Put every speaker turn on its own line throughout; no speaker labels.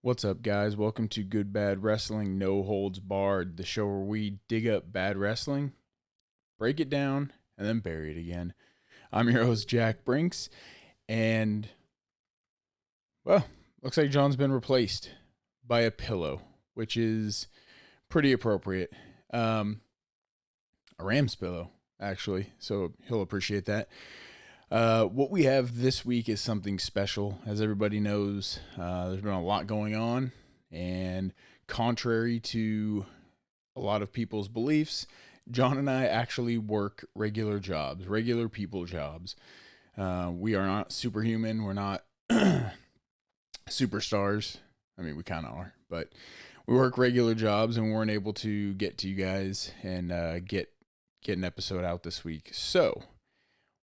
What's up, guys? Welcome to Good Bad Wrestling No Holds Barred, the show where we dig up bad wrestling, break it down, and then bury it again. I'm your host, Jack Brinks, and, well, looks like John's been replaced by a pillow, which is pretty appropriate. A Rams pillow, actually, so he'll appreciate that. What we have this week is something special. As everybody knows, there's been a lot going on, and contrary to a lot of people's beliefs, John and I actually work regular jobs, regular people jobs. We are not superhuman. We're not superstars. I mean, we kind of are, but we work regular jobs and weren't able to get to you guys and get an episode out this week. So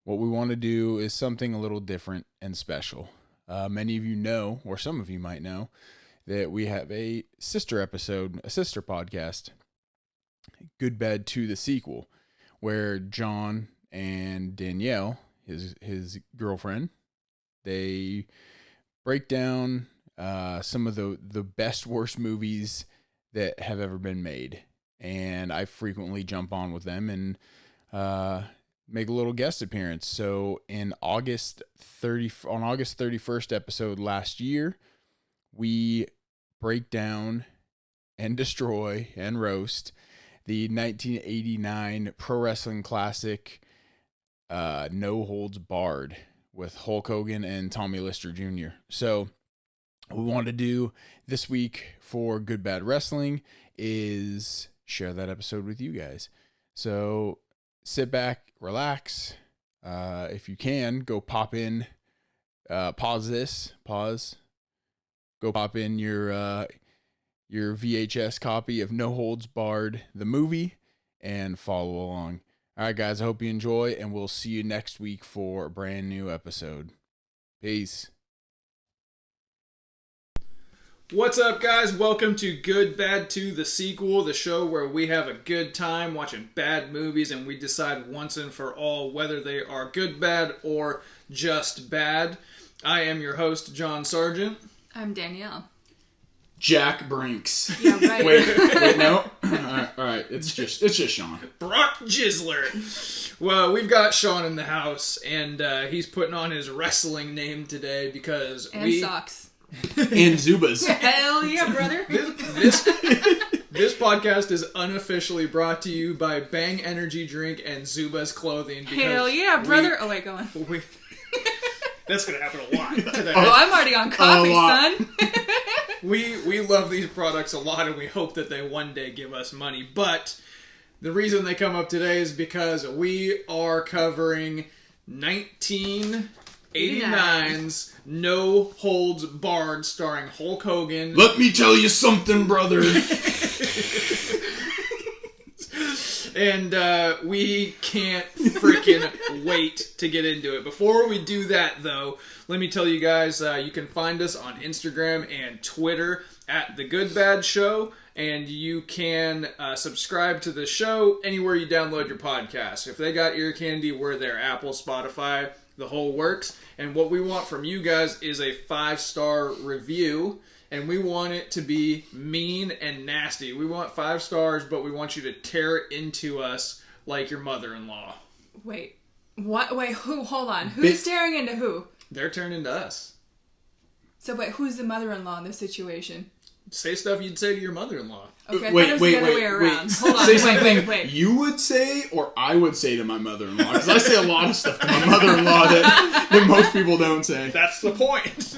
what we want to do is something a little different and special. Many of you know, or some of you might know, that we have a sister episode, a sister podcast, Good Bad to the Sequel, where John and Danielle, his girlfriend, they break down some of the best, worst movies that have ever been made. And I frequently jump on with them and make a little guest appearance. So on August 31st episode last year, we break down and destroy and roast the 1989 pro wrestling classic No Holds Barred with Hulk Hogan and Tommy Lister Jr. So what we want to do this week for Good Bad Wrestling is share that episode with you guys. So sit back, relax. If you can, go pop in, pause, go pop in your VHS copy of No Holds Barred, the movie, and follow along. All right, guys, I hope you enjoy, and we'll see you next week for a brand new episode. Peace.
What's up, guys? Welcome to Good Bad to the Sequel, the show where we have a good time watching bad movies and we decide once and for all whether they are good, bad, or just bad. I am your host, John Sargent.
I'm Danielle.
Jack Brinks.
Yeah, right.
Wait, no. All right. It's just Sean.
Brock Gisler. Well, we've got Sean in the house, and he's putting on his wrestling name today because
and socks.
And Zubas.
Hell yeah, brother.
This podcast is unofficially brought to you by Bang Energy Drink and Zubas Clothing.
Hell yeah, brother. Oh, wait, go on.
That's going to happen a lot today.
Oh, I'm already on coffee, son.
We love these products a lot, and we hope that they one day give us money. But the reason they come up today is because we are covering 1989's No Holds Barred, starring Hulk Hogan.
Let me tell you something, brother.
And we can't freaking wait to get into it. Before we do that, though, let me tell you guys, you can find us on Instagram and Twitter at The Good Bad Show, and you can subscribe to the show anywhere you download your podcast. If they got ear candy, we're there. Apple, Spotify, the whole works. And what we want from you guys is a 5-star review. And we want it to be mean and nasty. We want 5 stars, but we want you to tear it into us like your mother-in-law.
Wait. What? Wait, who? Hold on. Who's staring into who?
They're turning into us.
So wait, who's the mother-in-law in this situation?
Say stuff you'd say to your mother-in-law.
Okay, wait. Hold on.
Say something
wait.
You would say, or I would say to my mother-in-law. Because I say a lot of stuff to my mother-in-law that most people don't say.
That's the point.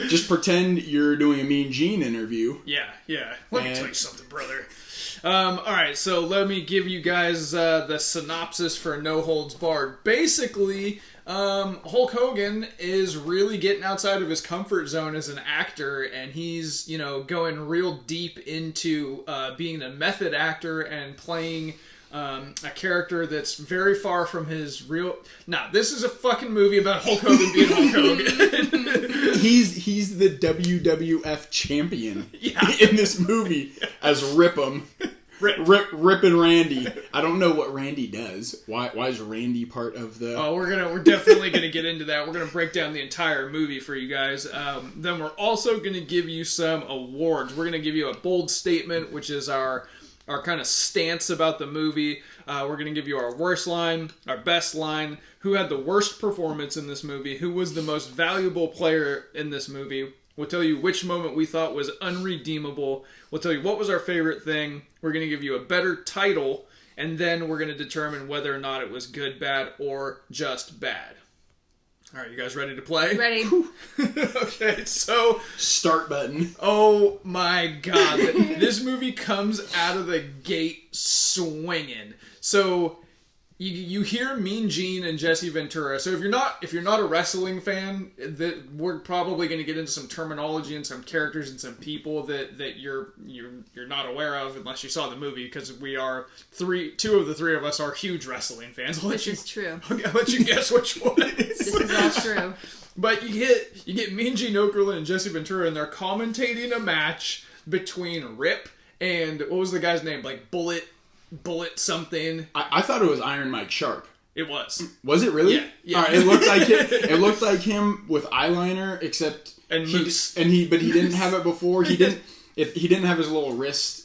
Just pretend you're doing a Mean Gene interview.
Yeah. Let me tell you something, brother. Alright, so let me give you guys the synopsis for No Holds Barred. Basically, Hulk Hogan is really getting outside of his comfort zone as an actor, and he's, going real deep into being a method actor and playing a character that's very far from his real... Nah, this is a fucking movie about Hulk Hogan being Hulk Hogan.
He's the WWF champion in this movie as Rip'em. Ripping Randy. I don't know what Randy does. Why is Randy part of the...
Oh, we're definitely gonna get into that. We're gonna break down the entire movie for you guys. Then we're also gonna give you some awards. We're gonna give you a bold statement, which is our kind of stance about the movie. We're going to give you our worst line, our best line, who had the worst performance in this movie, who was the most valuable player in this movie. We'll tell you which moment we thought was unredeemable. We'll tell you what was our favorite thing. We're going to give you a better title, and then we're going to determine whether or not it was good, bad, or just bad. All right, you guys ready to play?
Ready.
Okay, so...
Start button.
Oh my god. This movie comes out of the gate swinging. So, you hear Mean Gene and Jesse Ventura. So if you're not a wrestling fan, we're probably going to get into some terminology and some characters and some people that you're not aware of unless you saw the movie, because two of the three of us are huge wrestling fans.
This is true.
I'll let you guess which one it is.
This is all true.
But you get Mean Gene Okerlund and Jesse Ventura, and they're commentating a match between Rip and what was the guy's name? Like Bullet something.
I thought it was Iron Mike Sharp.
It was.
Was it really?
Yeah.
All right, it looked like it looked like him with eyeliner, except
moose.
But he didn't have it before. He didn't have his little wrist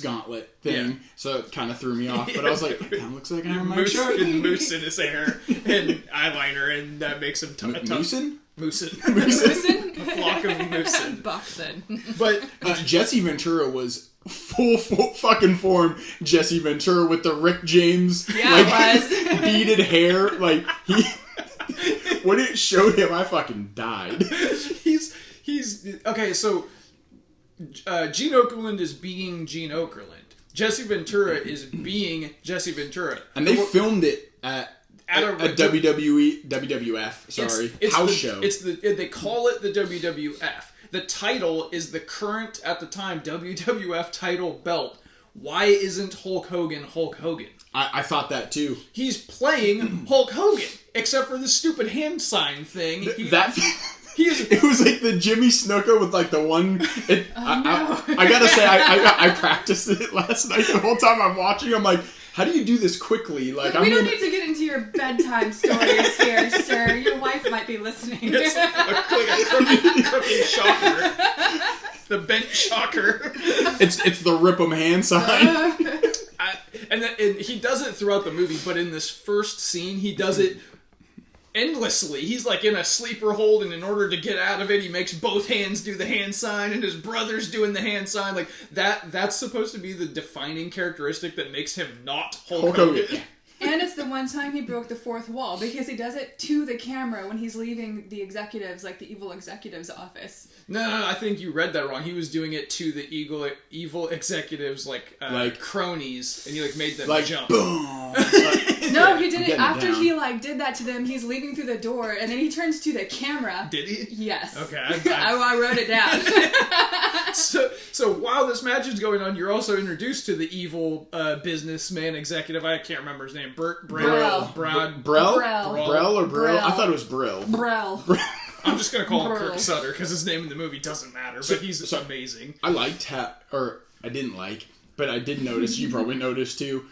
gauntlet thing, so it kind of threw me off. But I was like, that kind of looks like Iron Mike Sharp.
Moose in his hair and eyeliner, and that makes him
Moosin'?
Moosin'.
Moosin'?
A flock of moosin'.
Buxton.
But
Jesse Ventura was full fucking form Jesse Ventura with the Rick James beaded hair. Like he when it showed him, I fucking died.
He's okay. So Gene Okerlund is being Gene Okerlund. Jesse Ventura is being Jesse Ventura,
and they filmed it at WWF house show.
They call it the WWF. The title is the current, at the time, WWF title belt. Why isn't Hulk Hogan Hulk Hogan?
I thought that too.
He's playing Hulk Hogan, except for the stupid hand sign thing.
It was like the Jimmy Snuka with like the one... I gotta say, I practiced it last night. The whole time I'm watching, I'm like, how do you do this quickly? Like,
we don't need to get into your bedtime stories here, sir. Your wife might be listening.
It's a crooked shocker. The bent shocker.
It's the rip 'em hand sign.
And he does it throughout the movie, but in this first scene, he does it endlessly. He's like in a sleeper hold, and in order to get out of it, he makes both hands do the hand sign, and his brother's doing the hand sign. Like that's supposed to be the defining characteristic that makes him not Hulk Hogan.
And it's the one time he broke the fourth wall, because he does it to the camera when he's leaving the executives, like the evil executives' office.
No, I think you read that wrong. He was doing it to the evil executives, like cronies, and he made them jump.
Boom.
No, he did it after he did that to them. He's leaving through the door, and then he turns to the camera.
Did he?
Yes.
Okay.
I wrote it down.
So while this match is going on, you're also introduced to the evil businessman executive. I can't remember his name.
Brell.
I thought it was Brill.
Brell.
I'm just going to call him Kirk Sutter because his name in the movie doesn't matter, but he's amazing.
I liked I didn't like, but I did notice, you probably noticed too,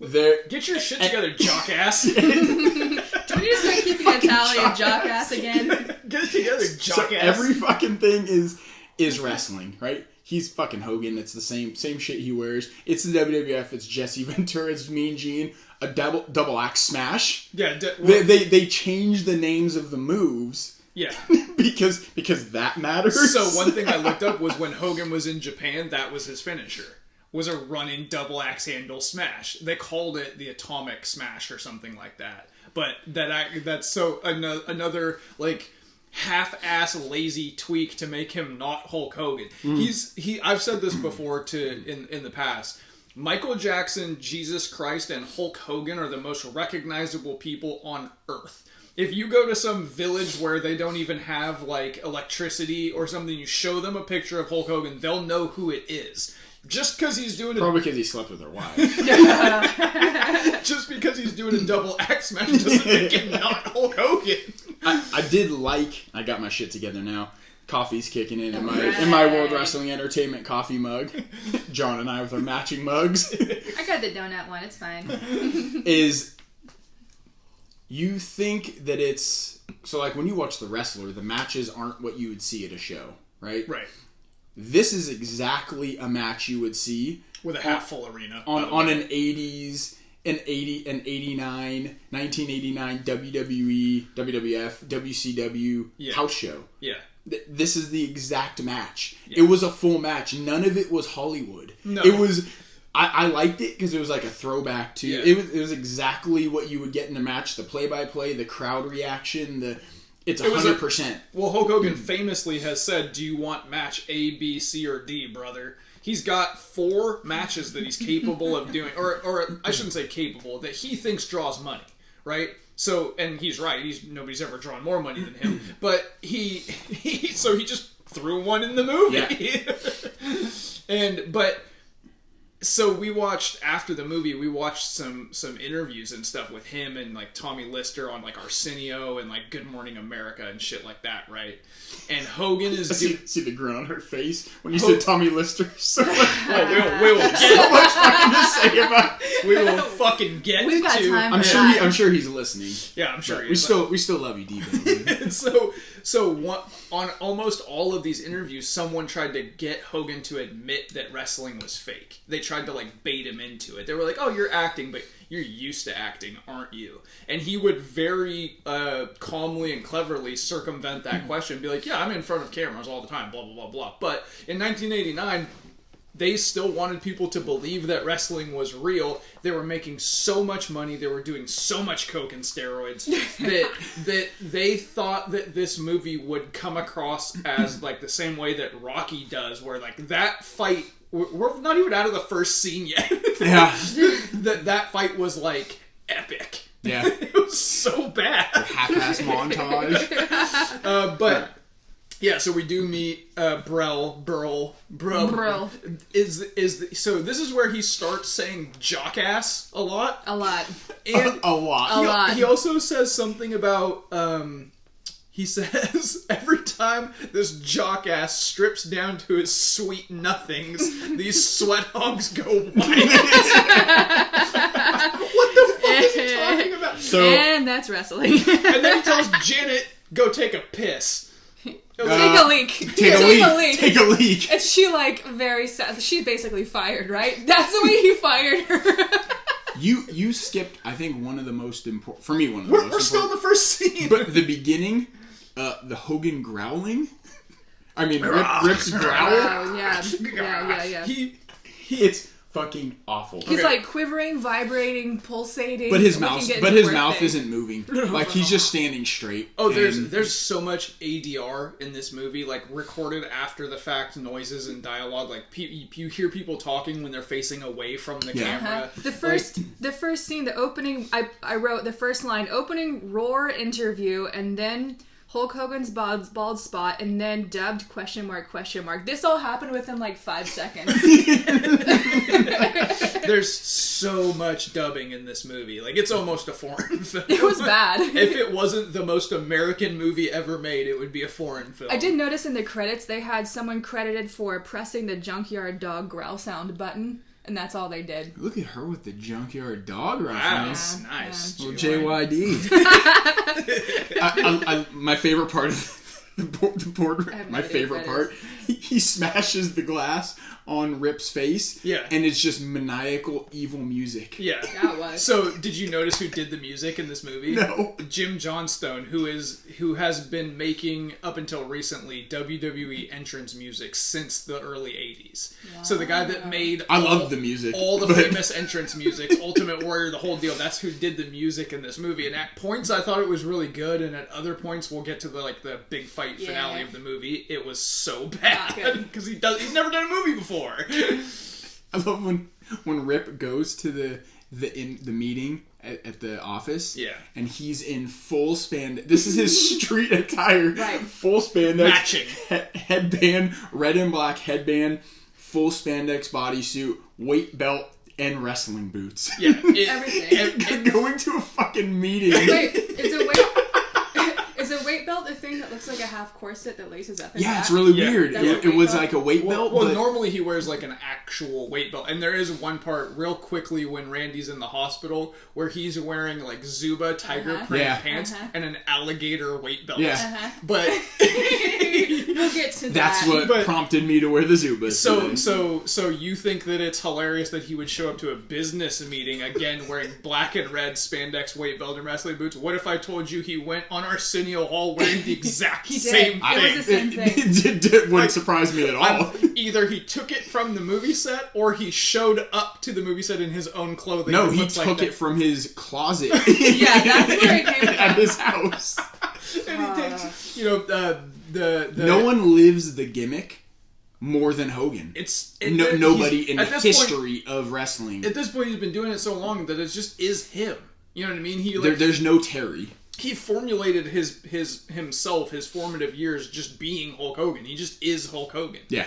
get your shit together, jockass.
Do we just start keeping a tally of jockass again?
Get it together, jockass.
So every fucking thing is wrestling, right? He's fucking Hogan. It's the same shit he wears. It's the WWF. It's Jesse Ventura. It's Mean Gene. A double axe smash.
Yeah.
They changed the names of the moves.
Yeah.
because that matters.
So one thing I looked up was when Hogan was in Japan, that was his finisher. Was a running double axe handle smash. They called it the atomic smash or something like that. But that's so another half-ass lazy tweak to make him not Hulk Hogan. I've said this before in the past. Michael Jackson, Jesus Christ, and Hulk Hogan are the most recognizable people on Earth. If you go to some village where they don't even have electricity or something, you show them a picture of Hulk Hogan, they'll know who it is. Just because he's doing
probably because he slept with their wife.
Just because he's doing a double axe match doesn't make him not Hulk Hogan.
I did I got my shit together now. Coffee's kicking in my World Wrestling Entertainment coffee mug. John and I with our matching mugs.
I got the donut one. It's fine.
Is you think that it's so like when you watch The Wrestler, the matches aren't what you would see at a show, right?
Right.
This is exactly a match you would see
with a half full arena
on an 80s. An 1989 WWE, WWF, WCW house show.
Yeah.
This is the exact match.
Yeah.
It was a full match. None of it was Hollywood.
No.
It was... I liked it because it was like a throwback to...
Yeah.
It was exactly what you would get in a match. The play-by-play, the crowd reaction, It's 100%.
Well, Hulk Hogan famously has said, do you want match A, B, C, or D, brother? He's got 4 matches that he's capable of doing, or I shouldn't say capable, that he thinks draws money, right? So, and he's right. Nobody's ever drawn more money than him. But so he just threw one in the movie. Yeah. So we watched, after the movie, we watched some interviews and stuff with him and like Tommy Lister on like Arsenio and like Good Morning America and shit like that, right? And Hogan is...
See the grin on her face when you said Tommy Lister. So much fun.
We will get
so much fucking to say about
we will fucking get
We've got
into...
time.
I'm sure he's listening.
Yeah, I'm sure
we still love you, D-Bell.
On almost all of these interviews, someone tried to get Hogan to admit that wrestling was fake. They tried to like bait him into it. They were like, "Oh, you're acting, but you're used to acting, aren't you?" And he would very calmly and cleverly circumvent that question and be like, "Yeah, I'm in front of cameras all the time, blah blah blah blah." But in 1989, they still wanted people to believe that wrestling was real. They were making so much money. They were doing so much coke and steroids that they thought that this movie would come across as like the same way that Rocky does, where like that fight, we're not even out of the first scene yet.
Yeah.
that fight was like epic.
Yeah.
It was so bad.
Half-ass montage.
Yeah, so we do meet Burl. So this is where he starts saying jockass a lot.
A lot.
And
a lot.
He also says something about he says every time this jockass strips down to his sweet nothings, these sweat hogs go white. What the fuck is he talking about?
And that's wrestling.
And then he tells Janet, go take a piss.
Take a leak.
Take a leak.
And she like very sad. She basically fired, right? That's the way he fired her.
You skipped, I think, one of the most important... For me, one of the most important...
We're still in the first scene.
But the beginning, the Hogan growling... I mean, Rip's growl...
Oh, yeah.
It's fucking awful.
He's like quivering, vibrating, pulsating.
But his mouth isn't moving. Like he's just standing straight.
Oh, there's so much ADR in this movie, like recorded after the fact noises and dialogue. Like you hear people talking when they're facing away from the camera.
The first scene, the opening. I wrote the first line: opening roar interview, and then Hulk Hogan's bald spot, and then dubbed ? This all happened within like 5 seconds.
There's so much dubbing in this movie. Like, it's almost a foreign film.
It was bad.
If it wasn't the most American movie ever made, it would be a foreign film.
I did notice in the credits they had someone credited for pressing the junkyard dog growl sound button. And that's all they did.
Look at her with the junkyard dog
Wow,
reference.
nice.
Little JYD. My favorite part of the board. My favorite part. He smashes the glass on Rip's face.
Yeah.
And it's just maniacal, evil music.
Yeah.
That was.
So, did you notice who did the music in this movie?
No.
Jim Johnstone, who has been making, up until recently, WWE entrance music since the early 80s. Wow. So the guy that made...
I love the music.
All the famous entrance music, Ultimate Warrior, the whole deal, that's who did the music in this movie. And at points, I thought it was really good, and at other points, we'll get to the big fight finale of the movie, it was so bad. Because he's never done a movie before.
I love when Rip goes to the meeting at the office.
Yeah.
And he's in full spandex. This is his street attire.
Right.
Full spandex.
Matching.
Headband, red and black headband, full spandex bodysuit, weight belt, and wrestling boots.
Yeah.
Everything.
Going to a fucking meeting.
Wait, is a weight belt a thing wearing that looks like a half corset that laces up?
Yeah, it's really weird.
That's a
It
weight
was
belt?
like a weight belt.
Well,
but
normally he wears like an actual weight belt, and there is one part real quickly when Randy's in the hospital where he's wearing like Zuba tiger print
Yeah.
pants and an alligator weight belt.
Yeah.
But
We'll get to
that's
that.
what
But-
prompted me to wear the Zubas.
so you think that it's hilarious that he would show up to a business meeting again wearing black and red spandex weight belt and wrestling boots? What if I told you he went on Arsenio Hall wearing the exact
He did.
same
It
thing?
was the same thing.
It wouldn't surprise me at all.
Either he took it from the movie set or he showed up to the movie set in his own clothing.
No,
that
he
looks
took
like that.
it from his closet.
Yeah, that's where it came
at
from.
his house.
And he takes, the
No one lives the gimmick more than Hogan. Nobody in the history of wrestling.
At this point, he's been doing it so long that it just is him. You know what I mean? He
There's no Terry.
he formulated his himself, his formative years, just being Hulk Hogan. He just is Hulk Hogan.
Yeah.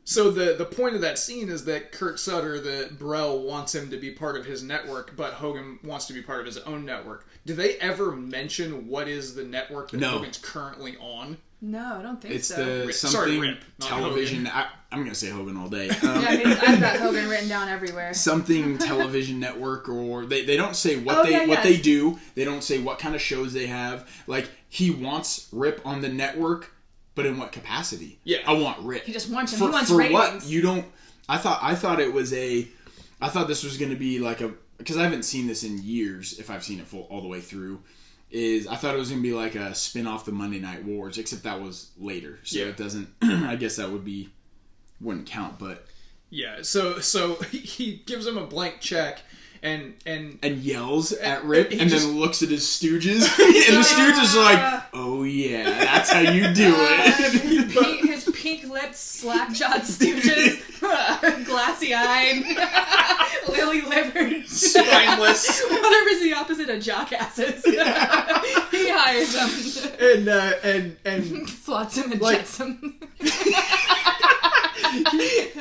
So the point of that scene is that Kurt Sutter, the Brel, wants him to be part of his network, but Hogan wants to be part of his own network. Do they ever mention what is the network that Hogan's currently on?
No, I don't think
It's
so.
the
Rip.
something
Sorry, Rip, not
television. I'm gonna say Hogan all day.
Yeah, I mean, I've got Hogan written down everywhere.
Something television network, or they don't say what
yes.
they do. They don't say what kind of shows they have. Like, he wants Rip on the network, but in what capacity?
Yeah.
I want Rip.
He just wants him.
For,
He wants
for
ratings.
what? You don't. I thought it was a. I thought this was going to be like a, because I haven't seen this in years. If I've seen it all the way through, I thought it was going to be like a spin off the Monday Night Wars, except that was later, so it doesn't. I guess that wouldn't count, but
Yeah. So he gives him a blank check. And
yells at Rip,
he
and
just-
then looks at his stooges, and the stooges are like, "Oh yeah, that's how you do it."
His pink lipped, slack jawed stooges, glassy eyed, lily livered,
spineless.
Whatever's the opposite of jockasses. He hires them.
and
Flots him and
Like-
jets him.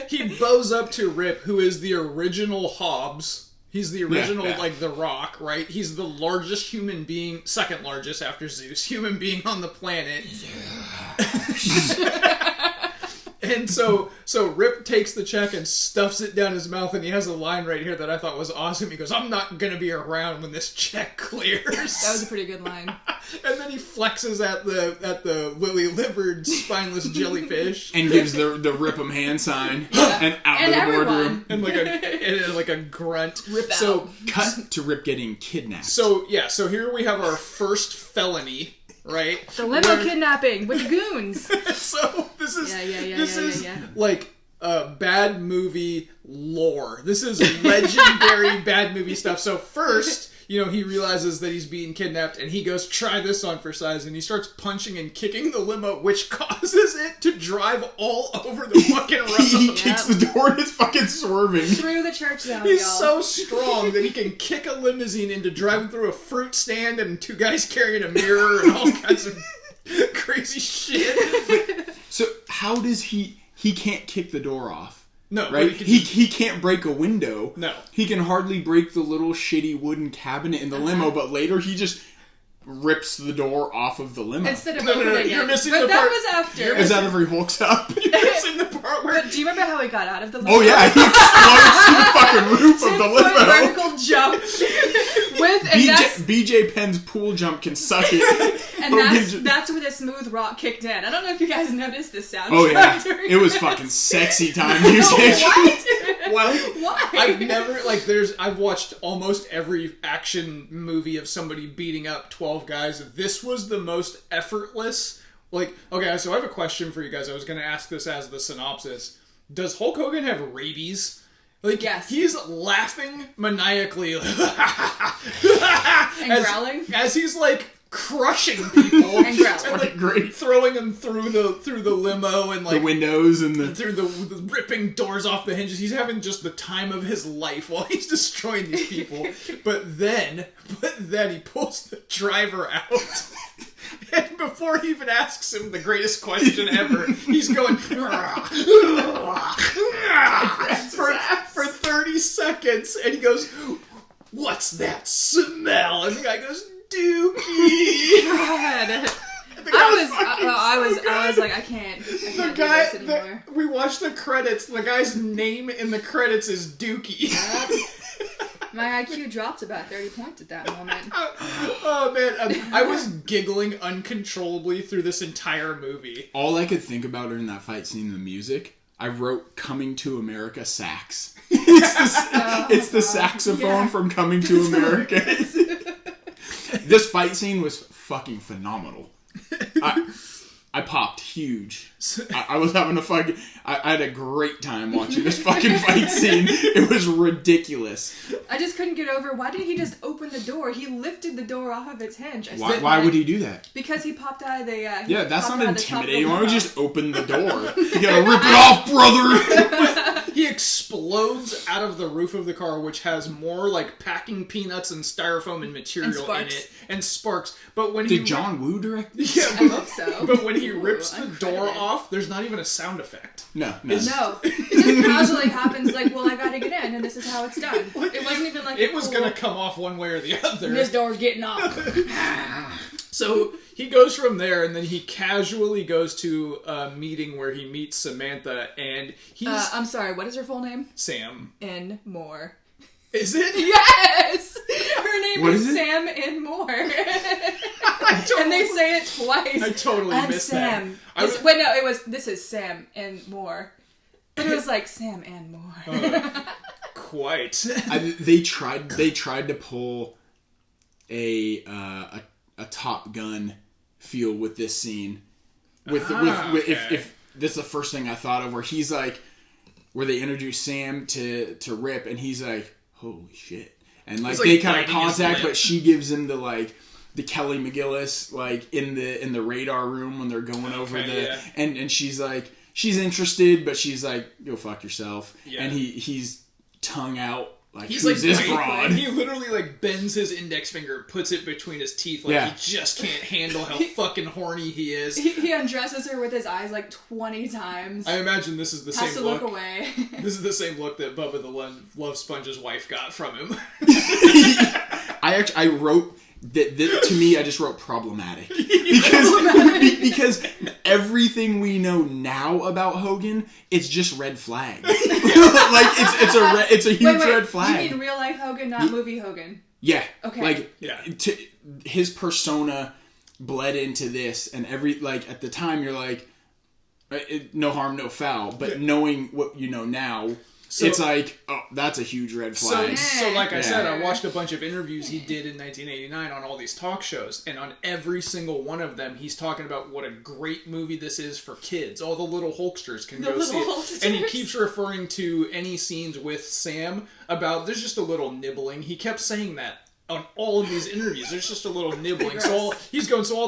he bows up to Rip, who is the original Hobbs. He's the original,
yeah.
like, The Rock, right? He's the largest human being, second largest after Zeus, human being on the planet. And so Rip takes the check and stuffs it down his mouth, and he has a line right here that I thought was awesome. He goes, "I'm not going to be around when this check clears."
That was a pretty good line.
And then he flexes at the lily-livered, spineless jellyfish.
And gives the Rip 'em hand sign, and out
And
of the
everyone.
boardroom.
And like a grunt.
Rip
so,
out.
Cut to Rip getting kidnapped.
So here we have our first felony, right?
The limo kidnapping with goons.
So this is
Yeah.
like bad movie lore. This is legendary bad movie stuff. So first, he realizes that he's being kidnapped, and he goes, "Try this on for size," and he starts punching and kicking the limo, which causes it to drive all over the fucking road.
he kicks the door and it's fucking swerving.
Through the church zone,
He's
y'all.
so strong that he can kick a limousine into driving through a fruit stand and two guys carrying a mirror and all kinds of crazy shit.
So how does he can't kick the door off?
No,
Right?
but
He can't break a window.
No.
He can hardly break the little shitty wooden cabinet in the limo, but later he just rips the door off of the limo.
Instead of
No,
opening it.
you're missing
but
the
that
part-
was after.
Is that after he hulks up?
You're missing the part where
But do you remember how he got out of the limo?
Oh yeah, he explodes through the fucking roof of the
10-foot
limo.
vertical jump.
BJ Penn's pool jump can suck it.
And that's where the smooth rock kicked in. I don't know if you guys noticed the soundtrack.
Oh yeah,
during
it was
this.
fucking sexy time music.
What?
Well,
Why?
I've never I've watched almost every action movie of somebody beating up 12 guys. This was the most effortless. Okay, so I have a question for you guys. I was going to ask this as the synopsis. Does Hulk Hogan have rabies?
Yes.
He's laughing maniacally
And growling.
as he's crushing people
And growling.
and
Great.
throwing them through the limo and
The windows and the
through the ripping doors off the hinges. He's having just the time of his life while he's destroying these people. But then he pulls the driver out. And before he even asks him the greatest question ever, he's going for 30 seconds, and he goes, "What's that smell?" And the guy goes, "Doob."
God. I was like, I can't do this anymore.
We watched the credits. The guy's name in the credits is Dookie.
My IQ dropped about 30 points at that moment.
Oh man, I was giggling uncontrollably through this entire movie.
All I could think about during that fight scene, the music, I wrote "Coming to America" sax. It's the saxophone from Coming to America. This fight scene was fucking phenomenal. I popped huge. I was having I had a great time watching this fucking fight scene. It was ridiculous.
I just couldn't get over, why didn't he just open the door? He lifted the door off of its hinge.
Why would he do that?
Because he popped out of the...
yeah, that's not intimidating. Why would you just open the door? You gotta rip it off, brother!
He explodes out of the roof of the car, which has more like packing peanuts and styrofoam and material in it, and sparks. But when
Did John Woo direct this?
Yeah, I hope so.
But when he rips the door off, there's not even a sound effect.
No.
It just casually happens like, well, I gotta get in, and this is how it's done. It wasn't even like
it was gonna come off one way or the other.
This door's getting off.
So he goes from there, and then he casually goes to a meeting where he meets Samantha, and he's...
I'm sorry, what is her full name?
Sam.
N. Moore.
Is it?
Yes! Her name is
it?
Sam N. Moore. And they say it twice.
I totally missed
Sam.
that.
Wait, no, this is Sam N. Moore. But it was like Sam N. Moore.
Quite.
They tried to pull a Top Gun feel with this scene. If this is the first thing I thought of, where he's like, where they introduce Sam to Rip, and he's like, holy shit, and like they kind of contact, but she gives him the Kelly McGillis in the radar room when they're going over and she's like, she's interested, but she's like, go fuck yourself, and he's tongue out. Like,
he's
who's
like
this broad?
He literally like bends his index finger, puts it between his teeth, like he just can't handle how fucking horny he is.
He undresses her with his eyes like 20 times.
I imagine this is the
Has
same
to
look.
look away.
This is the same look that Bubba the Love Sponge's wife got from him.
I wrote that to me. I just wrote problematic because everything we know now about Hogan, it's just red flags. Like it's a huge red flag.
You mean real life Hogan, not movie Hogan?
Yeah.
Okay.
His persona bled into this, and at the time you're like, no harm, no foul. But knowing what you know now. It's like, oh, that's a huge red flag.
So like I said, I watched a bunch of interviews he did in 1989 on all these talk shows, and on every single one of them, he's talking about what a great movie this is for kids. All the little Hulksters can go see it. And he keeps referring to any scenes with Sam about, there's just a little nibbling. He kept saying that on all of these interviews. There's just a little nibbling. So all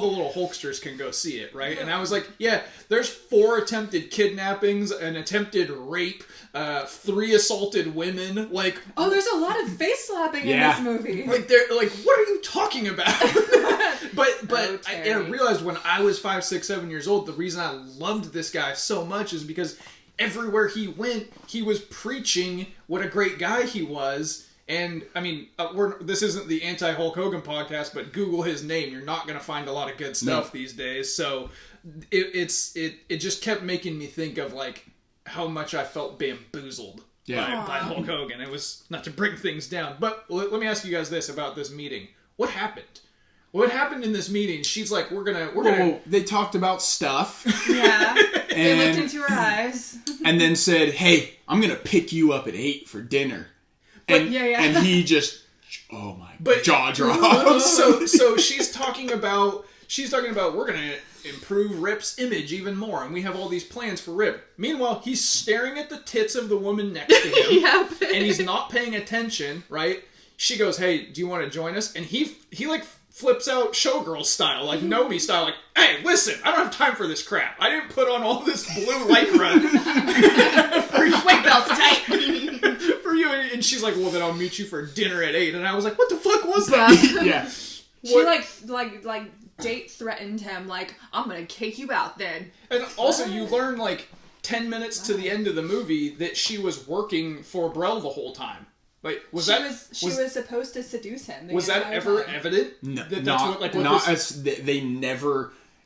the little Hulksters can go see it, right? And I was like, yeah, there's 4 attempted kidnappings, an attempted rape, 3 assaulted women. Like,
oh, there's a lot of face slapping in this movie.
Like, they're like, what are you talking about? but I realized when I was 5, 6, 7 years old, the reason I loved this guy so much is because everywhere he went, he was preaching what a great guy he was. And, I mean, this isn't the anti-Hulk Hogan podcast, but Google his name. You're not going to find a lot of good stuff these days. So it just kept making me think of, like, how much I felt bamboozled by Hulk Hogan. It was not to bring things down. But let me ask you guys this about this meeting. What happened? What happened in this meeting? She's like, we're gonna...
They talked about stuff.
Yeah. They looked into her eyes.
And then said, hey, I'm going to pick you up at 8 for dinner. And he just, jaw drops.
So she's talking about we're gonna improve Rip's image even more, and we have all these plans for Rip. Meanwhile, he's staring at the tits of the woman next to him, and he's not paying attention. Right? She goes, "Hey, do you want to join us?" And he like flips out showgirl style, like Nomi style, like, "Hey, listen, I don't have time for this crap. I didn't put on all this blue lycra for your weight belts tight." For you, and she's like, well, then I'll meet you for dinner at 8. And I was like, what the fuck was that?
Yeah.
She like date threatened him, like, I'm gonna kick you out then.
And also, you learn like 10 minutes to the end of the movie that she was working for Brell the whole time. Wait,
she was supposed to seduce him.
Was that ever evident?
No,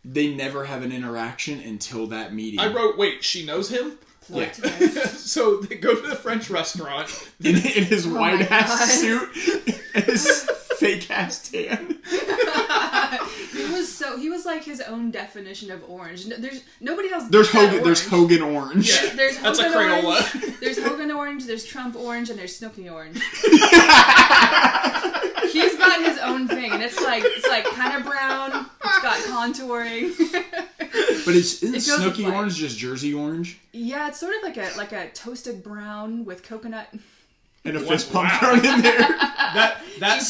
they never have an interaction until that meeting.
I wrote, wait, she knows him?
Yeah.
So they go to the French restaurant
in his white ass suit and his fake ass tan.
He was like his own definition of orange. There's nobody else.
There's Hogan orange.
Yeah,
there's
that's
Hogan
a Crayola.
Orange, there's Hogan orange. There's Trump orange, and there's Snooki orange. He's got his own thing, and it's like kind of brown. It's got contouring.
But isn't Snooki orange just Jersey orange?
Yeah, it's sort of like a toasted brown with coconut.
And a fist pump thrown in there.
That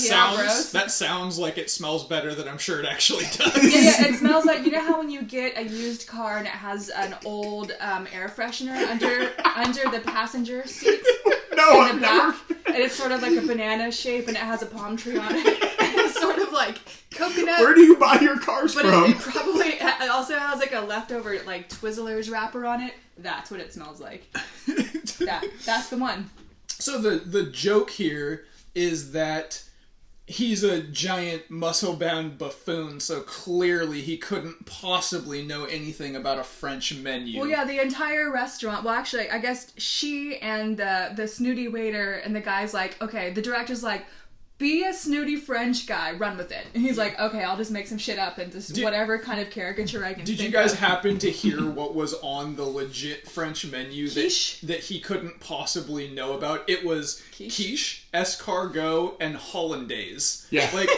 sounds like it smells better than I'm sure it actually does.
Yeah, it smells like, you know how when you get a used car and it has an old air freshener under the passenger seat?
No, I've never.
And it's sort of like a banana shape and it has a palm tree on it. And it's sort of like coconut.
Where do you buy your cars
but
from?
It also has like a leftover like Twizzlers wrapper on it. That's what it smells like. That's the one.
So the joke here is that he's a giant muscle-bound buffoon, so clearly he couldn't possibly know anything about a French menu.
Well, yeah, the entire restaurant. Well, actually, I guess she and the snooty waiter and the guy's like, okay, the director's like, be a snooty French guy, run with it. And he's like, okay, I'll just make some shit up and just whatever kind of caricature I can think of.
Did you guys happen to hear what was on the legit French menu that he couldn't possibly know about? It was quiche, escargot, and hollandaise.
Yeah.
Like,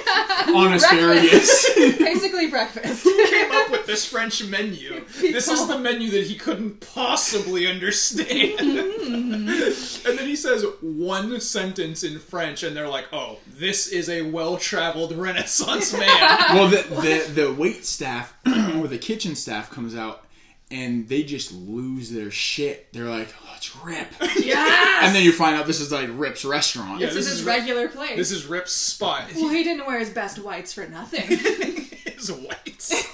on asparagus.
Basically breakfast.
Who came up with this French menu? This is the menu that he couldn't possibly understand. And then he says one sentence in French, and they're like, oh, this is a well-traveled Renaissance man.
Well, the wait staff or the kitchen staff comes out and they just lose their shit. They're like, oh, it's Rip.
Yes!
And then you find out this is like Rip's restaurant.
Yeah,
this is his regular place.
This is Rip's spot.
Well, he didn't wear his best whites for nothing.
His whites.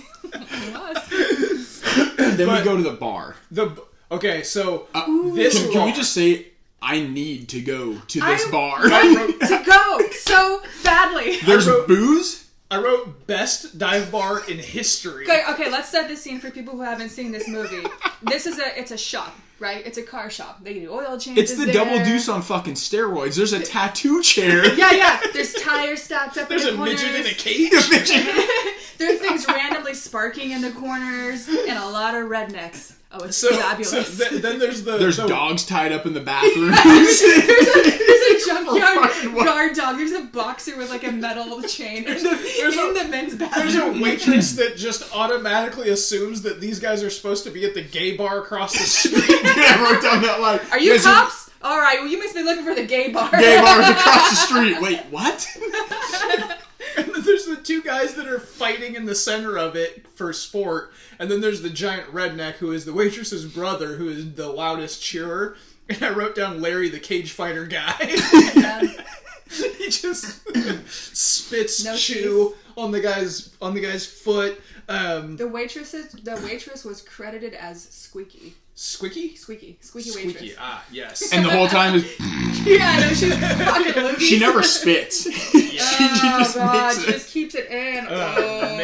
Then we go to the bar.
Okay, so
can we just say I need to go to this bar?
To go so badly.
There's booze?
I wrote best dive bar in history.
Okay, let's set the scene for people who haven't seen this movie. It's a shop, right? It's a car shop. They do oil changes.
It's the Double Deuce on fucking steroids. There's a tattoo chair.
Yeah. There's tires stacked up
There's
in the corners.
There's a midget in a cage.
There are things randomly sparking in the corners and a lot of rednecks. Oh, it's fabulous.
So then there's
dogs tied up in the bathroom.
there's a junkyard guard dog. There's a boxer with like a metal chain in the men's bathroom.
There's a waitress that just automatically assumes that these guys are supposed to be at the gay bar across the street.
I wrote down that line.
Are you cops? All right. Well, you must be looking for the gay bar.
Gay bar's across the street. Wait, what?
And then there's the two guys that are fighting in the center of it for sport. And then there's the giant redneck who is the waitress's brother, who is the loudest cheerer. And I wrote down Larry the cage fighter guy.
Yeah.
He just spits chew on the guy's foot.
The waitress was credited as Squeaky.
Squeaky
waitress.
Ah, yes.
And the whole time is
Yeah, no, she's fucking loogies.
she never spits. She
just keeps it in. Oh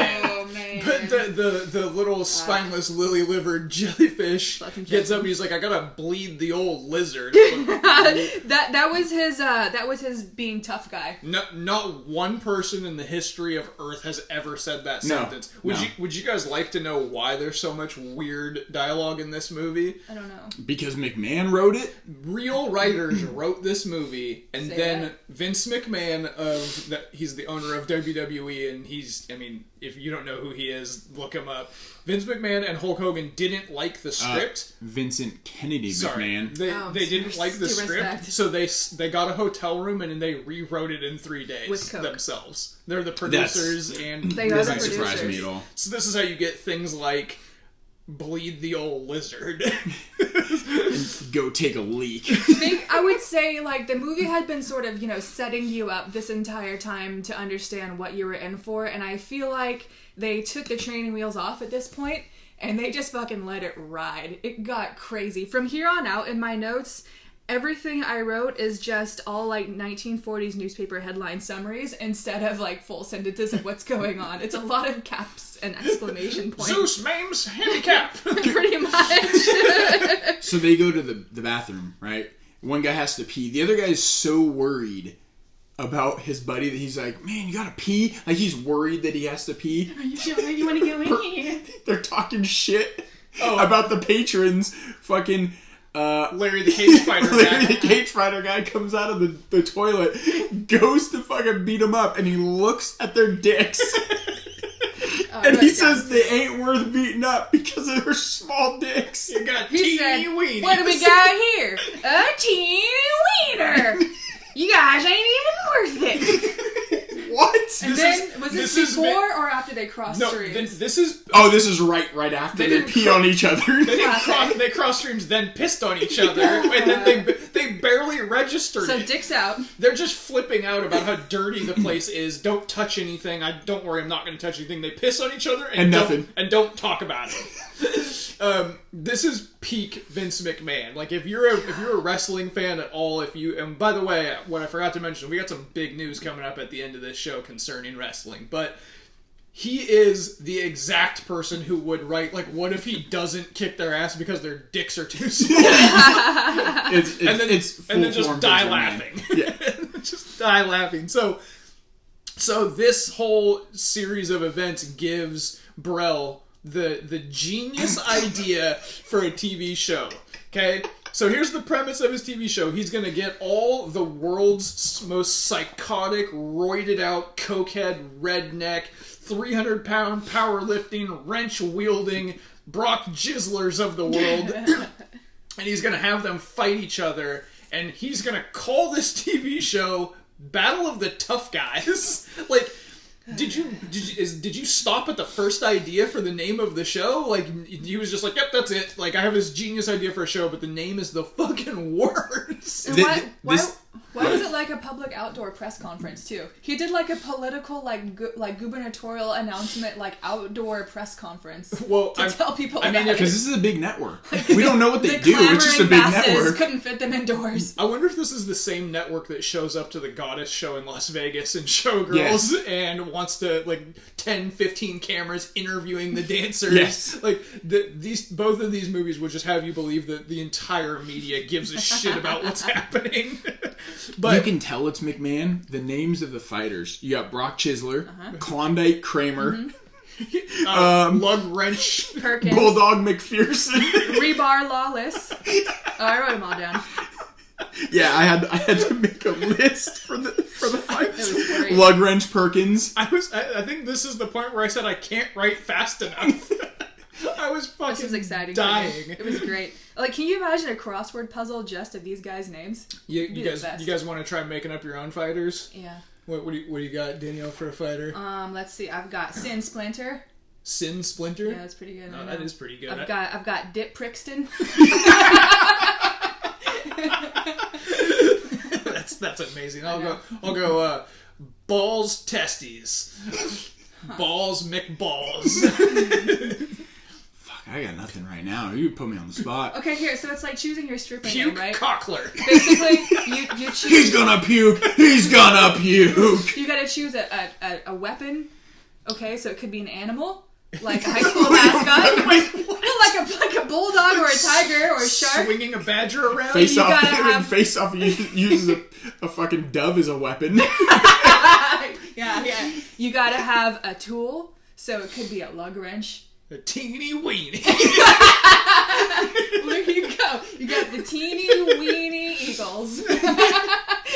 man.
But the little spineless lily-livered jellyfish gets up and he's like, I gotta bleed the old lizard.
that was his being tough guy.
Not one person in the history of Earth has ever said that sentence. Would you guys like to know why there's so much weird dialogue in this movie?
I don't know.
Because McMahon wrote it?
Real writers wrote this movie, and Vince McMahon he's the owner of WWE, and if you don't know who he is, look him up. Vince McMahon and Hulk Hogan didn't like the script.
Vincent Kennedy McMahon.
They didn't like the script, so they got a hotel room and they rewrote it in 3 days themselves. They're the producers, and
they are the producers.
Doesn't surprise me at all.
So this is how you get things like bleed the old lizard.
And go take a leak.
I would say, like, the movie had been sort of, setting you up this entire time to understand what you were in for, and I feel like they took the training wheels off at this point, and they just fucking let it ride. It got crazy. From here on out, in my notes, everything I wrote is just all like 1940s newspaper headline summaries instead of like full sentences of what's going on. It's a lot of caps and exclamation points.
Zeus maims handicap.
Pretty much.
So they go to the bathroom, right? One guy has to pee. The other guy is so worried about his buddy that he's like, man, you gotta pee? Like, he's worried that he has to pee.
Are you sure you want to go in here?
They're talking shit about the patrons. Fucking
Larry the cage fighter guy.
Larry the cage fighter guy comes out of the toilet, goes to fucking beat him up, and he looks at their dicks. And he says they ain't worth beating up because of their small dicks.
You got
He
teeny
said,
weenies.
what do we got here? A teeny wiener. You guys ain't even worth it.
What?
And then, was this before or after they crossed streams?
This is...
Oh, this is right after they pee on each other.
They crossed streams, then pissed on each other, and then they barely registered
So
it.
dicks out.
They're just flipping out about how dirty the place is. Don't touch anything. Don't worry, I'm not going to touch anything. They piss on each other and don't talk about it. This is peak Vince McMahon. Like, if you're a wrestling fan at all, and by the way, what I forgot to mention, we got some big news coming up at the end of this show concerning wrestling, but he is the exact person who would write, like, what if he doesn't kick their ass because their dicks are too small? and then just die laughing.
Yeah.
Just die laughing. So this whole series of events gives Brell the genius idea for a TV show. Okay? So here's the premise of his TV show. He's going to get all the world's most psychotic, roided out, cokehead, redneck, 300-pound powerlifting, wrench-wielding Brock Jizzlers of the world. And he's going to have them fight each other. And he's going to call this TV show Battle of the Tough Guys. Like, did you stop at the first idea for the name of the show? Like, he was just like, yep, that's it. Like, I have this genius idea for a show, but the name is the fucking worst.
And why was it like a public outdoor press conference too? He did like a political like gubernatorial announcement like outdoor press conference to tell people about it.
Because this is a big network. We don't know what they do. It's just a big network.
Couldn't fit them indoors.
I wonder if this is the same network that shows up to the Goddess show in Las Vegas and Showgirls and wants to like 10, 15 cameras interviewing the dancers.
Yes.
Like both of these movies would just have you believe that the entire media gives a shit about what's happening. But
you can tell it's McMahon. The names of the fighters. You got Brock Chisler, Klondike Kramer,
Lug Wrench,
Perkins,
Bulldog McPherson,
Rebar Lawless. I wrote them all down.
Yeah, I had to make a list for the fights.
It was great.
Lug Wrench Perkins.
I think this is the point where I said I can't write fast enough. I was fucking
This was exciting.
dying.
It was great. Like, can you imagine a crossword puzzle just of these guys' names?
You guys want to try making up your own fighters?
Yeah.
What do you got, Danielle, for a fighter?
Let's see. I've got Sin Splinter.
Sin Splinter?
Yeah, that's pretty good.
Oh, that is pretty good.
I've got Dip Prixton.
That's amazing. I'll go Balls Testes. Balls McBalls.
Fuck, I got nothing right now. You put me on the spot.
Okay, here. So it's like choosing your stripper
Puke
name, right?
Cockler.
Basically, you choose.
He's gonna puke. He's gonna puke.
You gotta choose a weapon. Okay, so it could be an animal, like a high school mascot.
Wait, what?
No, like a bulldog or a tiger or a shark.
Swinging a badger around?
Face off.
gotta have-
Face off. Uses a fucking dove as a weapon.
Yeah. You gotta have a tool, so it could be a lug wrench.
A teeny weeny.
There you go. You got the teeny weeny eagles.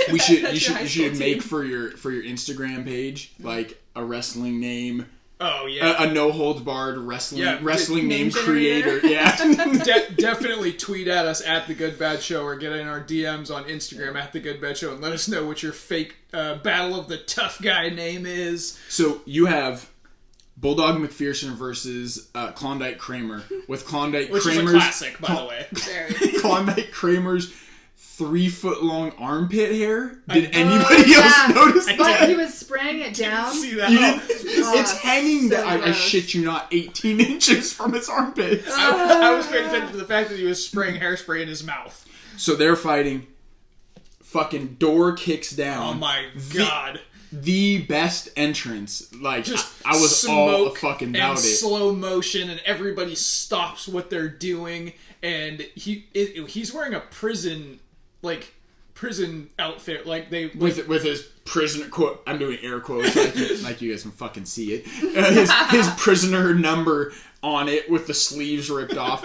You should make for your Instagram page like a wrestling name.
Oh yeah,
a no holds barred wrestling name
name
creator. Yeah,
definitely tweet at us at the Good Bad Show or get in our DMs on Instagram at the Good Bad Show and let us know what your fake Battle of the Tough Guy name is.
So you have Bulldog McPherson versus Klondike Kramer with Klondike
Which
Kramer's
is a classic, by the way.
Klondike Kramer's 3-foot-long armpit hair. Did anybody else notice that?
He was spraying it down.
See that?
It's hanging
so
that I
gross.
shit you not 18 inches from his armpits.
I was paying attention to the fact that he was spraying hairspray in his mouth.
So they're fighting. Fucking door kicks down.
Oh my god.
The best entrance. Like,
Just
I was all fucking about
and
it.
slow motion, and everybody stops what they're doing, and he's wearing a prison outfit, like they
with his prisoner quote. I'm doing air quotes like you guys can fucking see it. His prisoner number on it with the sleeves ripped off.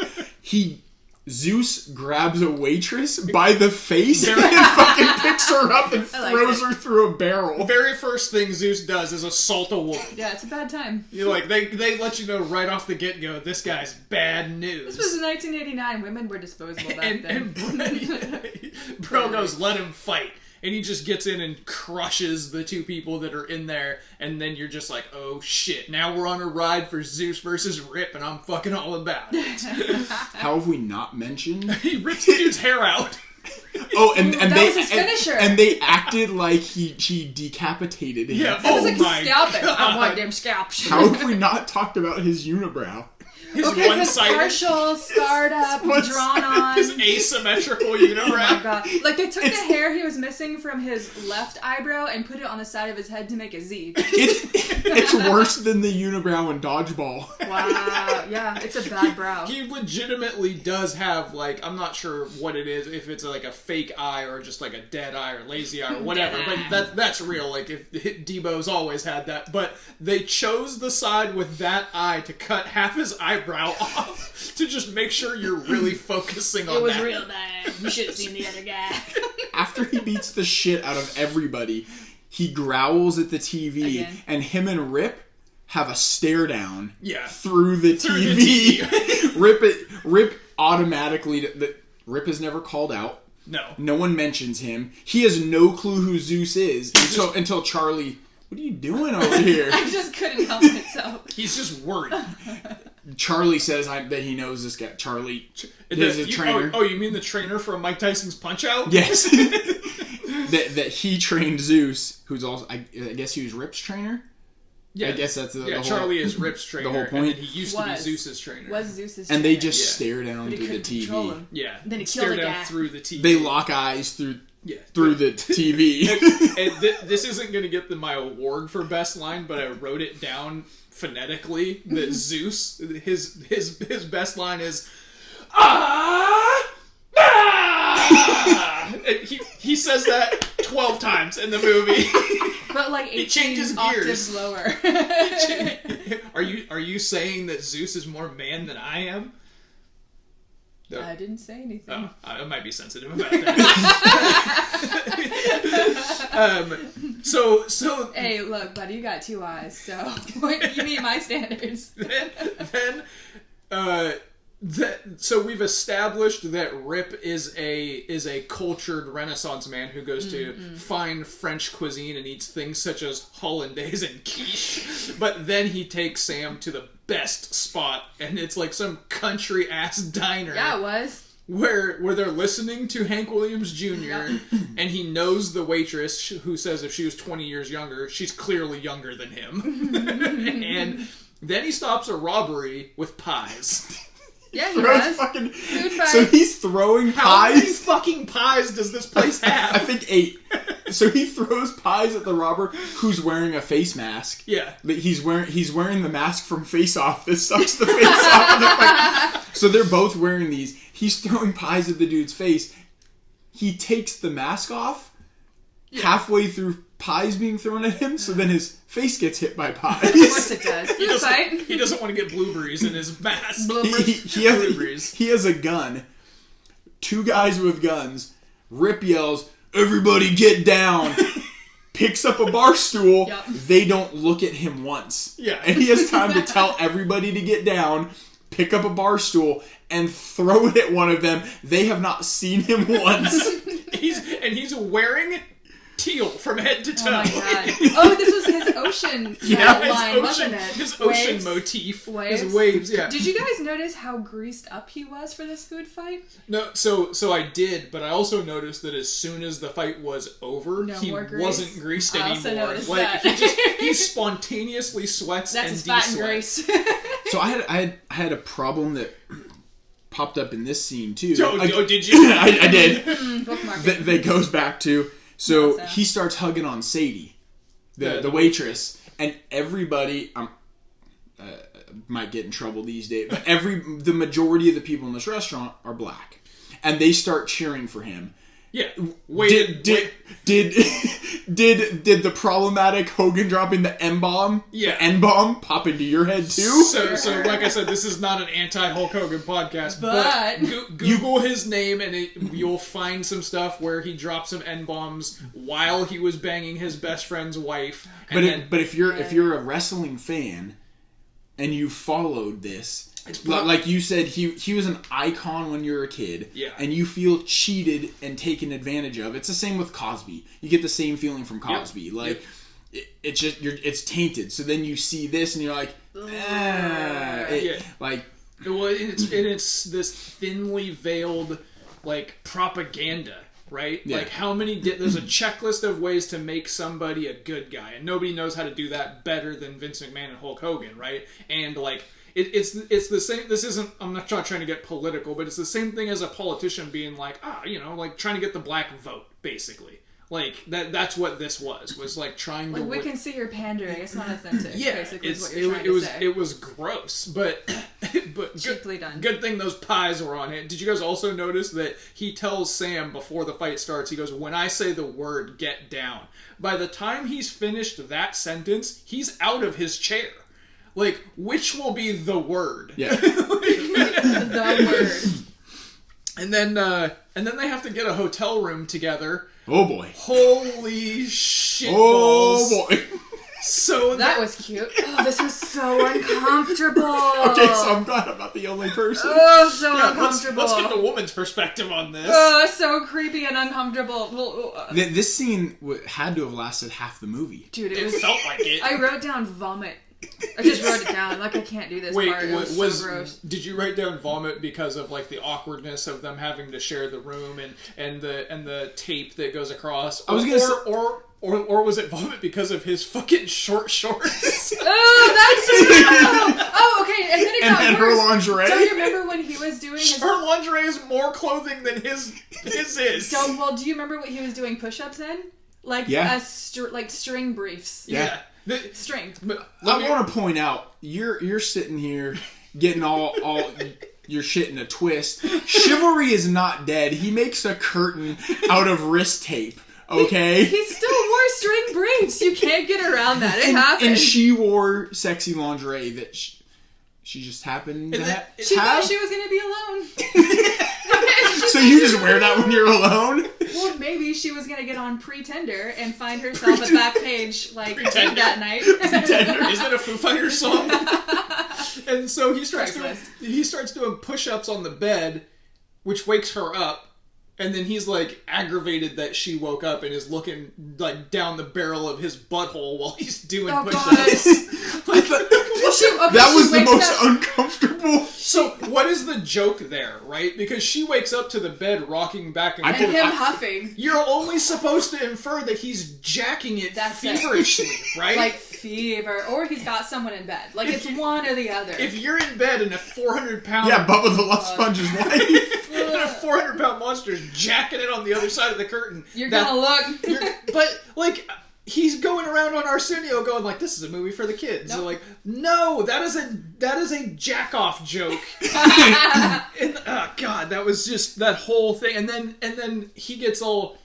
Zeus grabs a waitress by the face and fucking picks her up and throws her through a barrel.
The very first thing Zeus does is assault a woman.
Yeah, it's a bad time.
You're like, they let you know right off the get-go, this guy's bad news.
This was in 1989. Women were disposable back then.
And Bro goes, let him fight. And he just gets in and crushes the two people that are in there. And then you're just like, oh shit. Now we're on a ride for Zeus versus Rip, and I'm fucking all about it.
How have we not mentioned?
He rips the dude's hair out.
Oh, and
that
they
was his finisher.
and they acted like he decapitated him.
Yeah.
It was
Oh
like
my
scalping.
God.
I want them scalps.
How have we not talked about his unibrow?
His
Okay, because
one-sided,
partial, scarred up, drawn on.
his asymmetrical
Oh
unibrow.
my god. Like, they took the hair he was missing from his left eyebrow and put it on the side of his head to make a Z.
It's worse than the unibrow in Dodgeball.
Wow. Yeah, it's a bad brow.
He legitimately does have, like, I'm not sure what it is, if it's like a fake eye or just like a dead eye or lazy eye or whatever, but that's real. Like, if Debo's always had that. But they chose the side with that eye to cut half his eyebrow off to just make sure you're really focusing on that.
It was real bad. You should have seen the other guy.
After he beats the shit out of everybody, he growls at the TV,
Again.
and him and Rip have a stare down through the TV. Rip automatically... Rip is never called out. No one mentions him. He has no clue who Zeus is until Charlie... What are you doing over here?
I just couldn't help myself.
He's just worried.
Charlie says that he knows this guy. Charlie is a trainer.
Oh, you mean the trainer from Mike Tyson's Punch-Out?
Yes. that he trained Zeus, who's also... I guess he was Rip's trainer?
Yeah.
I guess that's the whole...
Charlie is Rip's trainer.
The whole point.
And then he used to be Zeus's trainer.
Was Zeus's
and
trainer.
they just stare down
But he
through the
couldn't control
TV.
him.
Yeah.
Then he
stare
killed the
down
guy.
through the TV.
They lock eyes through the TV.
and this isn't going to get my award for best line, but I wrote it down phonetically that Zeus, his best line is he says that 12 times in the movie.
But like 18 octaves lower.
Are you saying that Zeus is more man than I am? No.
I didn't say anything.
Oh, I might be sensitive about that. So.
Hey, look, buddy, you got two eyes, so you meet my standards.
So we've established that Rip is a cultured Renaissance man who goes to fine French cuisine and eats things such as hollandaise and quiche. But then he takes Sam to the best spot, and it's like some country ass diner.
Yeah, it was.
Where they're listening to Hank Williams Jr. and he knows the waitress who says if she was 20 years younger, she's clearly younger than him. And then he stops a robbery with pies.
Yeah, he was.
Fucking,
Food fight.
so he's throwing
How many
pies.
fucking pies does this place have?
I think 8. So he throws pies at the robber who's wearing a face mask.
Yeah.
But he's wearing the mask from Face Off that sucks the face off of the fucking... So they're both wearing these. He's throwing pies at the dude's face. He takes the mask off halfway through pies being thrown at him, so then his face gets hit by pies.
Of course it does. Food fight.
He doesn't want to get blueberries in his mask.
He has a gun. 2 guys with guns. Rip yells, "Everybody get down!" Picks up a bar stool.
Yep.
They don't look at him once.
Yeah.
And he has time to tell everybody to get down, pick up a bar stool, and throw it at one of them. They have not seen him once.
He's wearing teal from head to toe.
Oh my god. Oh, this was his ocean line, wasn't it?
His ocean
Waves?
motif.
Waves?
His waves, yeah.
Did you guys notice how greased up he was for this food fight?
No, so I did, but I also noticed that as soon as the fight was over, he
more grease?
wasn't greased
I also
anymore.
noticed
Like
that.
he spontaneously sweats
That's
and
his fat and
de-sweats.
grease.
So I had a problem that popped up in this scene too.
Oh, did you?
I did.
Bookmark.
That goes back to, so
Awesome.
he starts hugging on Sadie, the waitress, and everybody, might get in trouble these days, but the majority of the people in this restaurant are black, and they start cheering for him.
Yeah.
Did the problematic Hogan dropping the N-bomb?
Yeah.
The N-bomb pop into your head too?
So like I said, this is not an anti-Hulk Hogan podcast,
But-
Google his name and you'll find some stuff where he dropped some N-bombs while he was banging his best friend's wife.
But if you're a wrestling fan and you followed this, like you said, he was an icon when you were a kid,
Yeah.
and you feel cheated and taken advantage of. It's the same with Cosby. You get the same feeling from Cosby.
Yep.
Like it's just it's tainted. So then you see this and you're like, like.
Well, it's this thinly veiled, like, propaganda, right?
Yeah.
Like, there's a checklist of ways to make somebody a good guy, and nobody knows how to do that better than Vince McMahon and Hulk Hogan, right? And, like, it's the same, this isn't, I'm not trying to get political, but it's the same thing as a politician being like, like, trying to get the black vote, basically. Like, that's what this was like trying to...
We can see you're pandering. It's not authentic.
Yeah,
basically, is what you're trying to say.
It was gross, but
Cheaply done.
Good thing those pies were on it. Did you guys also notice that he tells Sam before the fight starts, he goes, when I say the word, get down. By the time he's finished that sentence, he's out of his chair. Like, which will be the word?
Yeah.
The word.
And then they have to get a hotel room together.
Oh boy.
Holy shit
Oh
balls.
boy.
So
That was cute. Oh, this was so uncomfortable.
Okay, so I'm glad I'm not the only person.
Oh, so
yeah,
uncomfortable.
let's get the woman's perspective on this.
Oh, so creepy and uncomfortable.
This scene had to have lasted half the movie.
Dude,
It
was.
felt like it.
I wrote down vomit. I just wrote it down. Like, I can't do this
Wait,
part. It was so gross.
did you write down vomit because of like the awkwardness of them having to share the room and the tape that goes across?
I was gonna say-
or was it vomit because of his fucking short shorts?
Oh, that's oh, okay. And then it got
And her
worse.
lingerie.
Don't you remember when he was doing his?
Her lingerie is more clothing than his is.
Do you remember what he was doing push-ups in? Like
Yeah.
like string briefs.
Yeah.
String.
But
I want to point out, you're sitting here getting all your shit in a twist. Chivalry is not dead. He makes a curtain out of wrist tape. Okay.
He still wore string briefs. You can't get around that. It happened.
And she wore sexy lingerie that she just happened to have.
She thought she was gonna be alone.
So you just wear that when you're alone?
Well, maybe she was gonna get on Pretender and find herself a back page like
Pretender?
that night.
Is that a Foo Fighters song? And so he starts doing push-ups on the bed, which wakes her up. And then he's like aggravated that she woke up and is looking like down the barrel of his butthole while he's doing
Oh,
push-ups.
That was the most uncomfortable.
So what is the joke there, right? Because she wakes up to the bed rocking back and
And
forth.
him huffing.
You're only supposed to infer that he's jacking it
That's it.
feverishly, right?
Like fever. Or he's got someone in bed. Like it's one or the other.
If you're in bed and a 400-pound
Yeah, Bubba the Love Sponge's wife.
and a 400-pound monster is jacking it on the other side of the curtain,
You're gonna look.
but like he's going around on Arsenio going like, "This is a movie for the kids."
Nope.
They're like, "No, that is a jack off joke." And oh god, that was just that whole thing. And then he gets all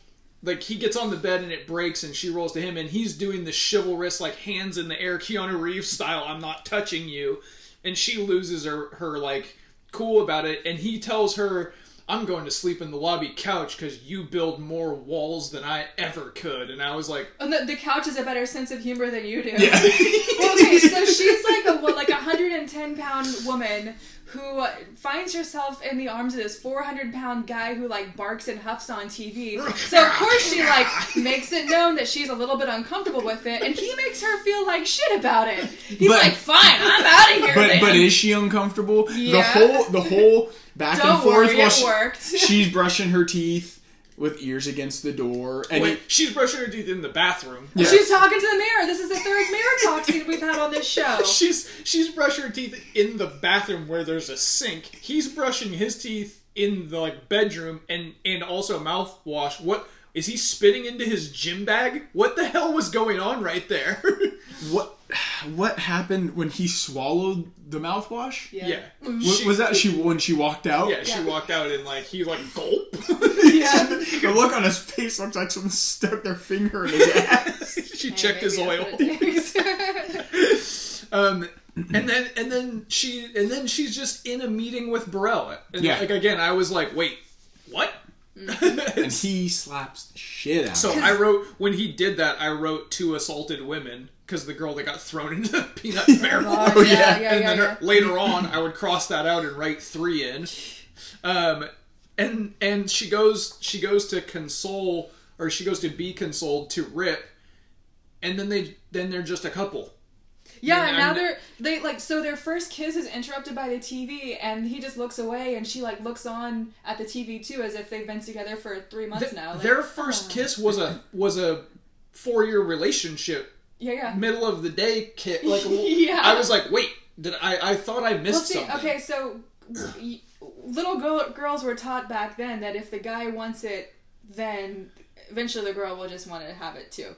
like he gets on the bed and it breaks and she rolls to him and he's doing the chivalrous like hands in the air Keanu Reeves style, "I'm not touching you," and she loses her like cool about it, and he tells her, "I'm going to sleep in the lobby couch because you build more walls than I ever could." And I was like,
And the couch has a better sense of humor than you do.
Yeah.
Well, okay, so she's like a 110-pound woman who finds herself in the arms of this 400-pound guy who like barks and huffs on TV. So of course she like makes it known that she's a little bit uncomfortable with it, and he makes her feel like shit about it. He's like, "Fine, I'm out of here."
But is she uncomfortable?
Yeah.
The whole back
Don't
and forth
worry,
while
it worked.
she's brushing her teeth with ears against the door. And
Wait, she's brushing her teeth in the bathroom.
Yeah.
She's talking to the mirror. This is the third mirror talk scene we've had on this show.
She's brushing her teeth in the bathroom where there's a sink. He's brushing his teeth in the bedroom and also mouthwash. What is he spitting into his gym bag? What the hell was going on right there?
What happened when he swallowed the mouthwash?
Yeah.
Was that when she walked out?
Yeah, she walked out and he gulp.
Yeah.
The look on his face looked like someone stuck their finger in his ass.
She checked his oil. And then she's just in a meeting with Burrell. And again, I was like, wait, what?
And he slaps the shit out.
So when he did that, I wrote 2 assaulted women because the girl that got thrown into the peanut barrel.
Oh, yeah.
And then later on, I would cross that out and write 3 in. And she goes to console, or she goes to be consoled to Rip, and then they're just a couple.
Yeah, and now they so their first kiss is interrupted by the TV, and he just looks away, and she looks on at the TV too, as if they've been together for 3 months now.
Their first kiss was a 4-year relationship.
Yeah.
Middle of the day kiss.
Yeah.
I was like, wait, I thought I missed something.
Okay, so little girls were taught back then that if the guy wants it, then eventually the girl will just want to have it too.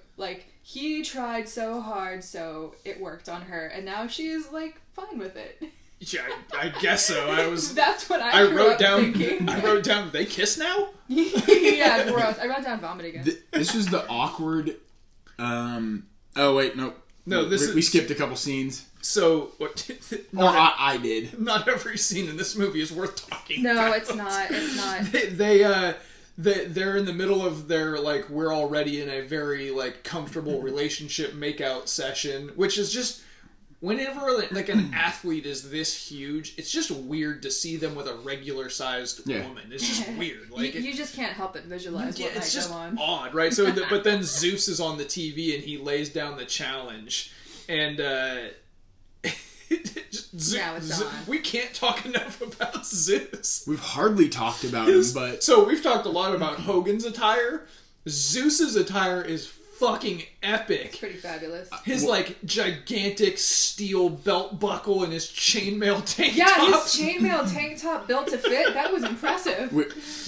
He tried so hard, so it worked on her, and now she's fine with it.
Yeah, I guess so.
That's what I wrote down. Thinking.
I wrote down, they kiss now?
Yeah, gross. I wrote down vomit again.
This was the awkward. Oh wait, no.
No,
we skipped a couple scenes.
So what?
I did.
Not every scene in this movie is worth talking.
No,
about.
it's not. It's not.
They're in the middle of their we're already in a very comfortable relationship makeout session, which is just whenever an athlete is this huge, it's just weird to see them with a regular sized woman. It's just weird.
You just can't help but visualize what might
just
go on.
Odd, right? So, but then Zeus is on the TV and he lays down the challenge, and we can't talk enough about Zeus.
We've hardly talked about him, but
so we've talked a lot about Hogan's attire. Zeus's attire is fucking epic.
It's pretty fabulous.
His gigantic steel belt buckle and his chainmail tank top.
Yeah, his chainmail tank top built to fit. That was impressive.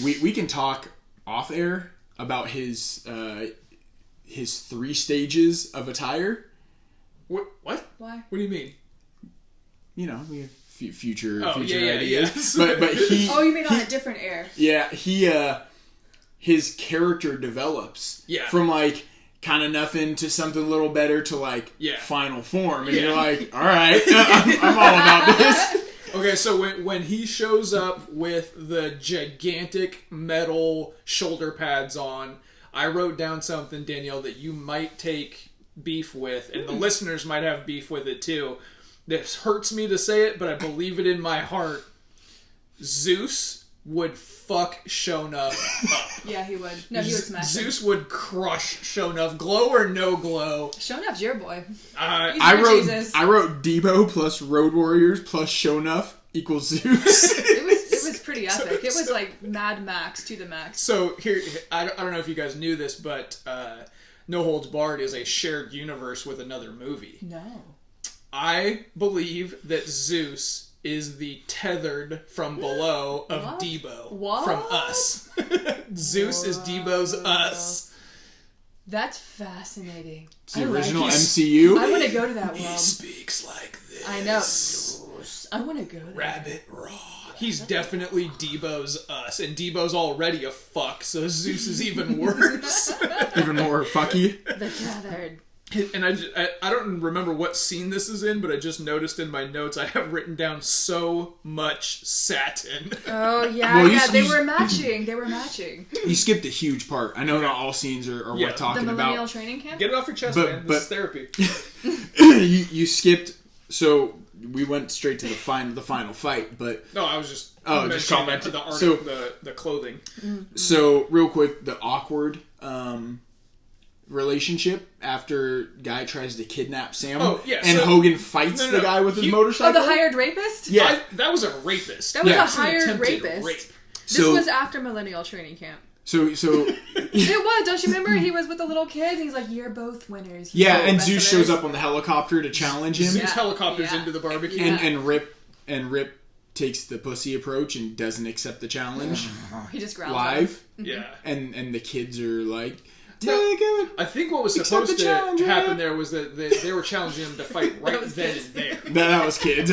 We can talk off air about his 3 stages of attire.
What?
Why?
What do you mean?
We have future
Yeah.
ideas. But he.
Oh, you mean on a different air?
Yeah, his character develops from kind of nothing to something a little better to final form, and you're like, all right, I'm all about this.
Okay, so when he shows up with the gigantic metal shoulder pads on, I wrote down something, Danielle, that you might take beef with, and the listeners might have beef with it too. This hurts me to say it, but I believe it in my heart. Zeus would fuck Shonuff up.
Yeah, he would. No, he would smash him.
Zeus would crush Shonuff, glow or no glow.
Shonuff's your boy.
I wrote Debo plus Road Warriors plus Shonuff equals Zeus.
It was pretty epic. It was Mad Max to the max.
So here, I don't know if you guys knew this, but No Holds Barred is a shared universe with another movie.
No.
I believe that Zeus is the tethered from below of
What?
Debo
What?
from Us. Zeus is Debo's Us.
That's fascinating.
It's the original MCU.
I want to go to that
He
world.
speaks like this.
I know. I want to go there.
Rabbit Raw. He's definitely Debo's Us, and Debo's already a fuck, so Zeus is even worse.
Even more fucky.
The tethered.
And I don't remember what scene this is in, but I just noticed in my notes I have written down so much satin.
Oh, yeah, they were matching. They were matching.
You skipped a huge part. I know not all scenes are worth talking
The millennial
about.
training camp?
Get it off your chest, man. This is therapy.
you skipped, so we went straight to the final fight, but...
No, I was just
commenting.
the art
So,
of the clothing.
So, real quick, the awkward... relationship after guy tries to kidnap Sam and Hogan fights the guy with his motorcycle.
Oh, the hired rapist?
Yeah.
That was a rapist.
That was a
That's an
hired
attempted
rapist.
rape.
This was after millennial training camp.
So
It was. Don't you remember? He was with the little kids. And he's like, "You're both winners."
yeah, and Zeus shows up on the helicopter to challenge him.
Zeus helicopters into the barbecue.
And Rip takes the pussy approach and doesn't accept the challenge.
He just growls
live.
Yeah.
And the kids are like,
I think what was supposed to happen there was that they were challenging him to fight right then and there.
That was kids.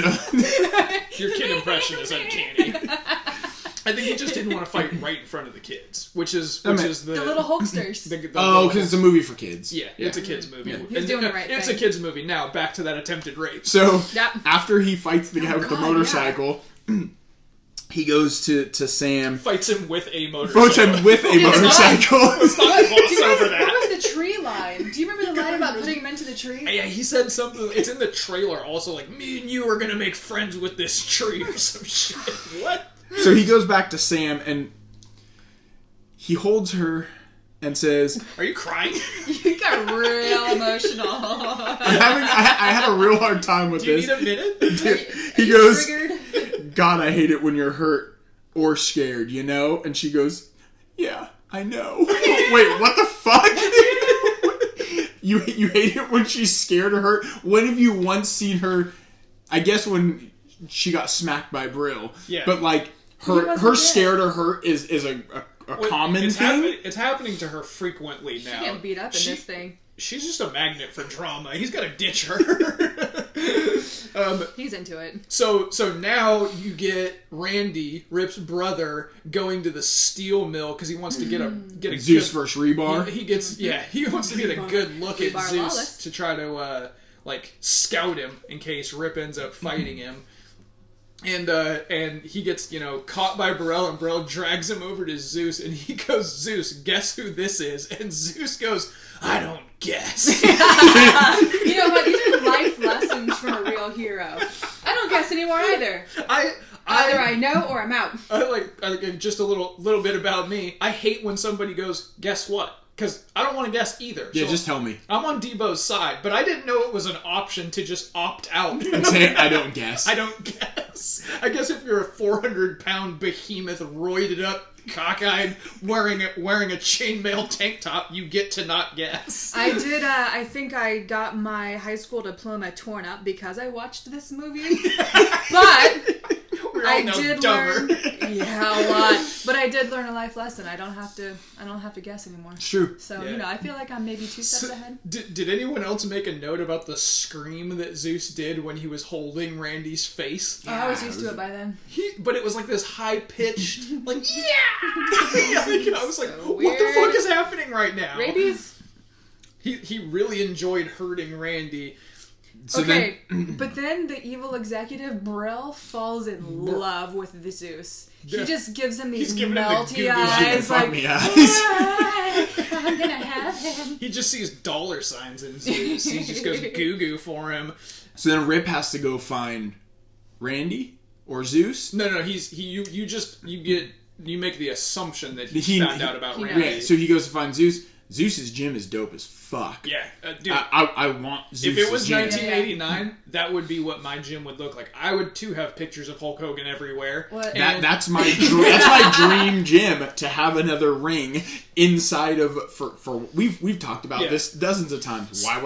Your kid impression is uncanny. I think he just didn't want to fight right in front of the kids, which is the
little Hulksters.
Because it's a movie for kids.
Yeah, it's a kids movie.
Yeah. He's doing the right
It's
thing.
a kids movie. Now back to that attempted rape.
So after he fights the guy with the
God,
motorcycle, he goes to Sam.
Fights him with a motorcycle.
Fights him with a motorcycle.
Let's not gloss over that.
What was the tree line? Do you remember the line about putting him into the tree?
Yeah, he said something. It's in the trailer also, like, me and you are gonna make friends with this tree or some shit. What?
So he goes back to Sam and he holds her and says,
"Are you crying?"
You got real emotional.
I had a real hard time with
Do you
this.
need a minute?
He goes,
Triggered?
"God, I hate it when you're hurt or scared, you know?" And she goes, "Yeah, I know." Wait, what the fuck? You hate it when she's scared or hurt? When have you once seen her? I guess when she got smacked by Brill.
Yeah.
But like her scared or hurt is a common thing.
It's happening to her frequently now.
She getting beat up in this thing.
She's just a magnet for drama. He's got to ditch her.
He's into it.
So now you get Randy, Rip's brother, going to the steel mill because he wants to get a
Zeus
good,
versus Rebar.
He wants to get a good look at
Rebar
Zeus
Lawless.
to try to scout him in case Rip ends up fighting him. And he gets, caught by Burrell, and Burrell drags him over to Zeus, and he goes, "Zeus, guess who this is?" And Zeus goes, "I don't guess."
You know what? These are life lessons from a real hero. I don't guess anymore either. Either I know or I'm out.
I just a little bit about me. I hate when somebody goes, "Guess what?" Because I don't want to guess either.
Yeah,
So
just tell me.
I'm on Debo's side, but I didn't know it was an option to just opt out.
And say, "I don't guess."
I don't guess. I guess if you're a 400-pound behemoth, roided up, cockeyed, wearing a chainmail tank top, you get to not guess.
I did. I think I got my high school diploma torn up because I watched this movie. But I did learn. Yeah, a lot. But I did learn a life lesson. I don't have to guess anymore.
It's true.
So
Yeah.
I feel like I'm maybe 2 steps ahead.
Did anyone else make a note about the scream that Zeus did when he was holding Randy's face?
I was used to it by then.
But it was like this high pitched, like yeah. I was like,
So
what the
weird.
fuck is happening right now?
Rabies.
He really enjoyed hurting Randy.
So
Okay, but then the evil executive Brill falls in love with the Zeus. He
Yeah.
just gives him these
He's giving him the
melty
goo-goo
eyes,
fuck
like
me eyes.
I'm gonna have him.
He just sees dollar signs in Zeus. He just goes goo goo for him.
So then Rip has to go find Randy or Zeus.
No. You make the assumption that
He-
found out about
he
Randy.
Yeah, so he goes to find Zeus. Zeus's gym is dope as fuck.
Yeah, dude.
I want Zeus's
If it was
gym.
1989, that would be what my gym would look like. I would too have pictures of Hulk Hogan everywhere.
What?
And
That's my dream gym, to have another ring inside of for we've talked about
Yeah.
this dozens of times. Why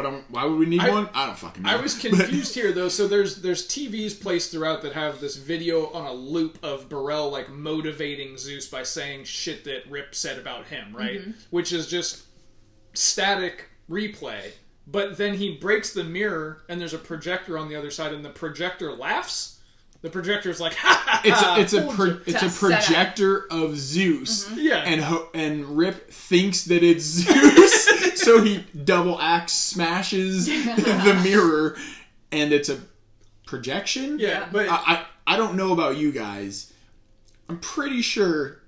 would we need one? I don't fucking know.
I was confused here though. So there's TVs placed throughout that have this video on a loop of Burrell like motivating Zeus by saying shit that Rip said about him, right? Which is just static replay. But then he breaks the mirror and there's a projector on the other side and the projector laughs. The projector's like, ha ha ha.
It's a projector of Zeus.
Yeah.
And Rip thinks that it's Zeus, so he double axe smashes the mirror, and it's a projection.
Yeah, but
I don't know about you guys. I'm pretty sure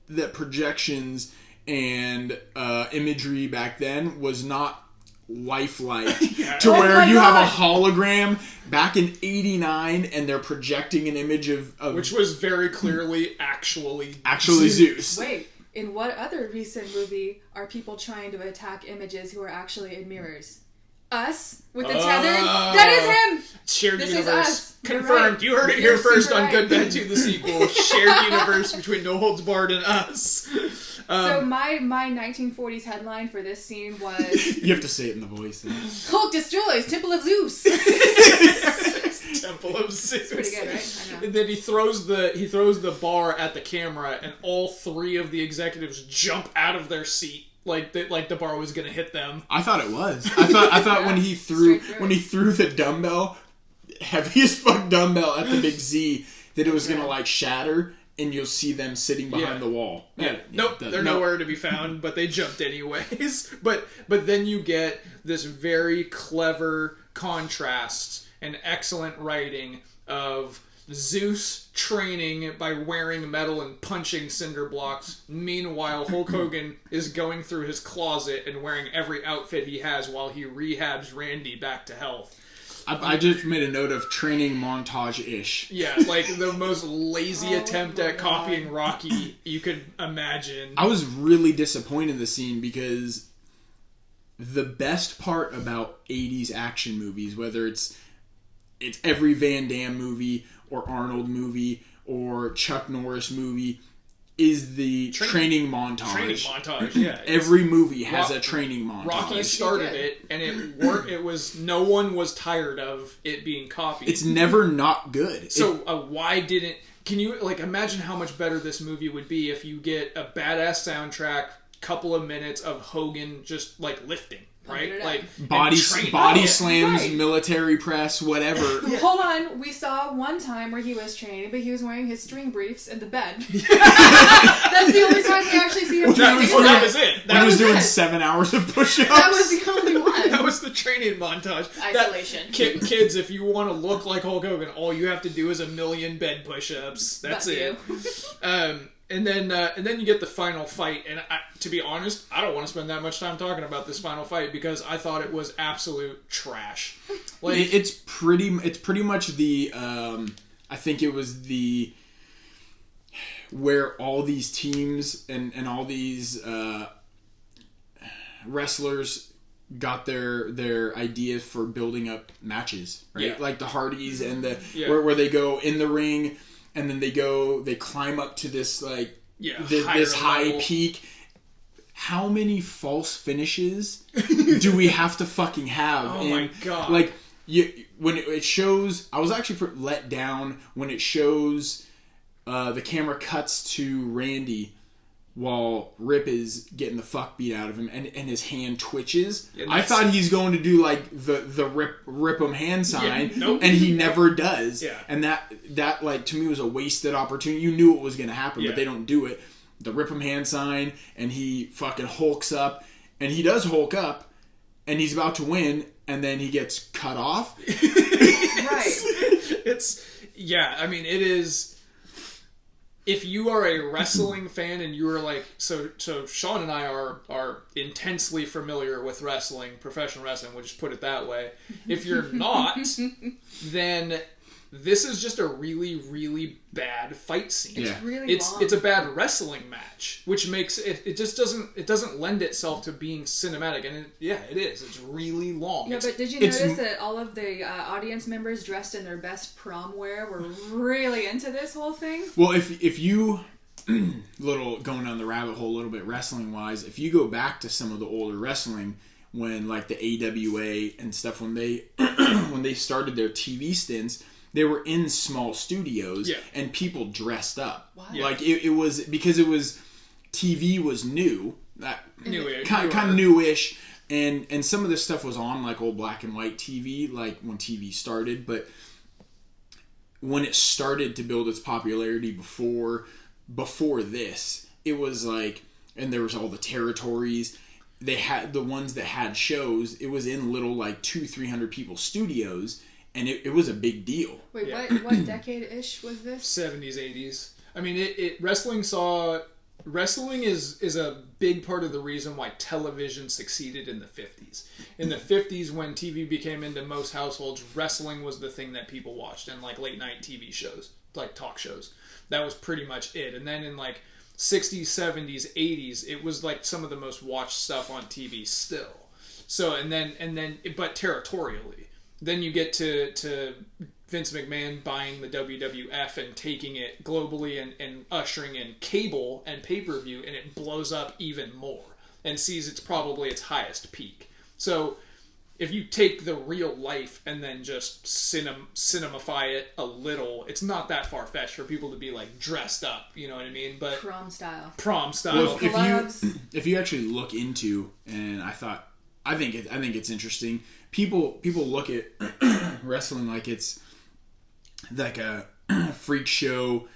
that projections and imagery back then was not lifelike to where
my
you have a
God.
hologram back in '89 and they're projecting an image of
which was very clearly actually
Zeus.
Wait, in what other recent movie are people trying to attack images who are actually in mirrors? Us with the tethered. That is him.
Shared
This is
universe.
us. You're
Confirmed.
right.
You heard it
You're
here first
super
on
right.
Good Bad 2 the sequel. Shared universe between No Holds Barred and us.
So my 1940s headline for this scene was
You have to say it in the voice.
Hulk destroys Temple of Zeus.
Temple of Zeus.
Pretty good, right? I know.
And then he throws the bar at the camera, and all three of the executives jump out of their seat like the bar was gonna hit them.
I thought it was. I thought when he threw the dumbbell, heaviest fuck dumbbell at the big Z, that it was gonna like shatter, and you'll see them sitting behind the wall.
Yeah. Nope. They're nowhere to be found, but they jumped anyways. But then you get this very clever contrast and excellent writing of Zeus training by wearing metal and punching cinder blocks. Meanwhile, Hulk Hogan is going through his closet and wearing every outfit he has while he rehabs Randy back to health.
I just made a note of training montage-ish.
Yeah, like the most lazy attempt at copying Rocky you could imagine.
I was really disappointed in the scene because the best part about 80s action movies, whether it's every Van Damme movie or Arnold movie or Chuck Norris movie, is the training montage.
Training montage, yeah.
Every movie has a training montage.
Rocky started it, and it worked. It was, no one was tired of it being copied.
It's never not good.
So why didn't? Can you imagine how much better this movie would be if you get a badass soundtrack, couple of minutes of Hogan just lifting. Right, like
body slams, right. Military press, whatever.
Hold on, we saw one time where he was training, but he was wearing his string briefs in the bed. That's the only time we actually see him training.
That was it.
He was doing 7 hours of push-ups.
That was the only one.
That was the training montage.
Isolation.
Kids, if you want to look like Hulk Hogan, all you have to do is 1,000,000 bed push-ups. That's it. And then you get the final fight, and to be honest, I don't want to spend that much time talking about this final fight because I thought it was absolute trash.
It's pretty much the I think it was the where all these teams and all these wrestlers got their ideas for building up matches, right?
Yeah.
Like the Hardys and the where they go in the ring. And then they climb up to this this high peak. How many false finishes do we have to fucking have?
Oh my god!
When it shows, I was actually let down when it shows the camera cuts to Randy while Rip is getting the fuck beat out of him, and his hand twitches. Yeah, I thought he's going to do the rip him hand sign, and he never does.
Yeah.
And that to me was a wasted opportunity. You knew it was going to happen, but they don't do it. The rip him hand sign, and he fucking hulks up, and he does hulk up, and he's about to win, and then he gets cut off.
Right.
It is. If you are a wrestling fan and you are so Sean and I are intensely familiar with wrestling, professional wrestling, we'll just put it that way. If you're not, then this is just a really, really bad fight scene.
It's really long.
It's a bad wrestling match, which makes it just doesn't lend itself to being cinematic. And it is. It's really long.
Yeah, but did you notice that all of the audience members dressed in their best prom wear were really into this whole thing?
Well, if you little going down the rabbit hole a little bit wrestling wise, if you go back to some of the older wrestling when the AWA and stuff when they when they started their TV stints. They were in small studios, and people dressed up. Wow. Yeah. It was because it was TV was new, kind of newish, and some of this stuff was on old black and white TV, when TV started. But when it started to build its popularity before this, it was and there was all the territories. They had the ones that had shows. It was in little 200-300 people studios. And it was a big deal.
Wait, what decade-ish was this?
70s, 80s. I mean, wrestling is a big part of the reason why television succeeded in the 50s. In the 50s, when TV became into most households, wrestling was the thing that people watched, and late-night TV shows, talk shows. That was pretty much it. And then in 60s, 70s, 80s, it was some of the most watched stuff on TV still. So, and then, but territorially. Then you get to Vince McMahon buying the WWF and taking it globally and ushering in cable and pay-per-view, and it blows up even more and sees it's probably its highest peak. So if you take the real life and then just cinemify it a little, it's not that far-fetched for people to be like dressed up, you know what I mean? But
Prom style.
Well,
if you actually look into, and I think it's interesting. People look at wrestling like it's like a freak show.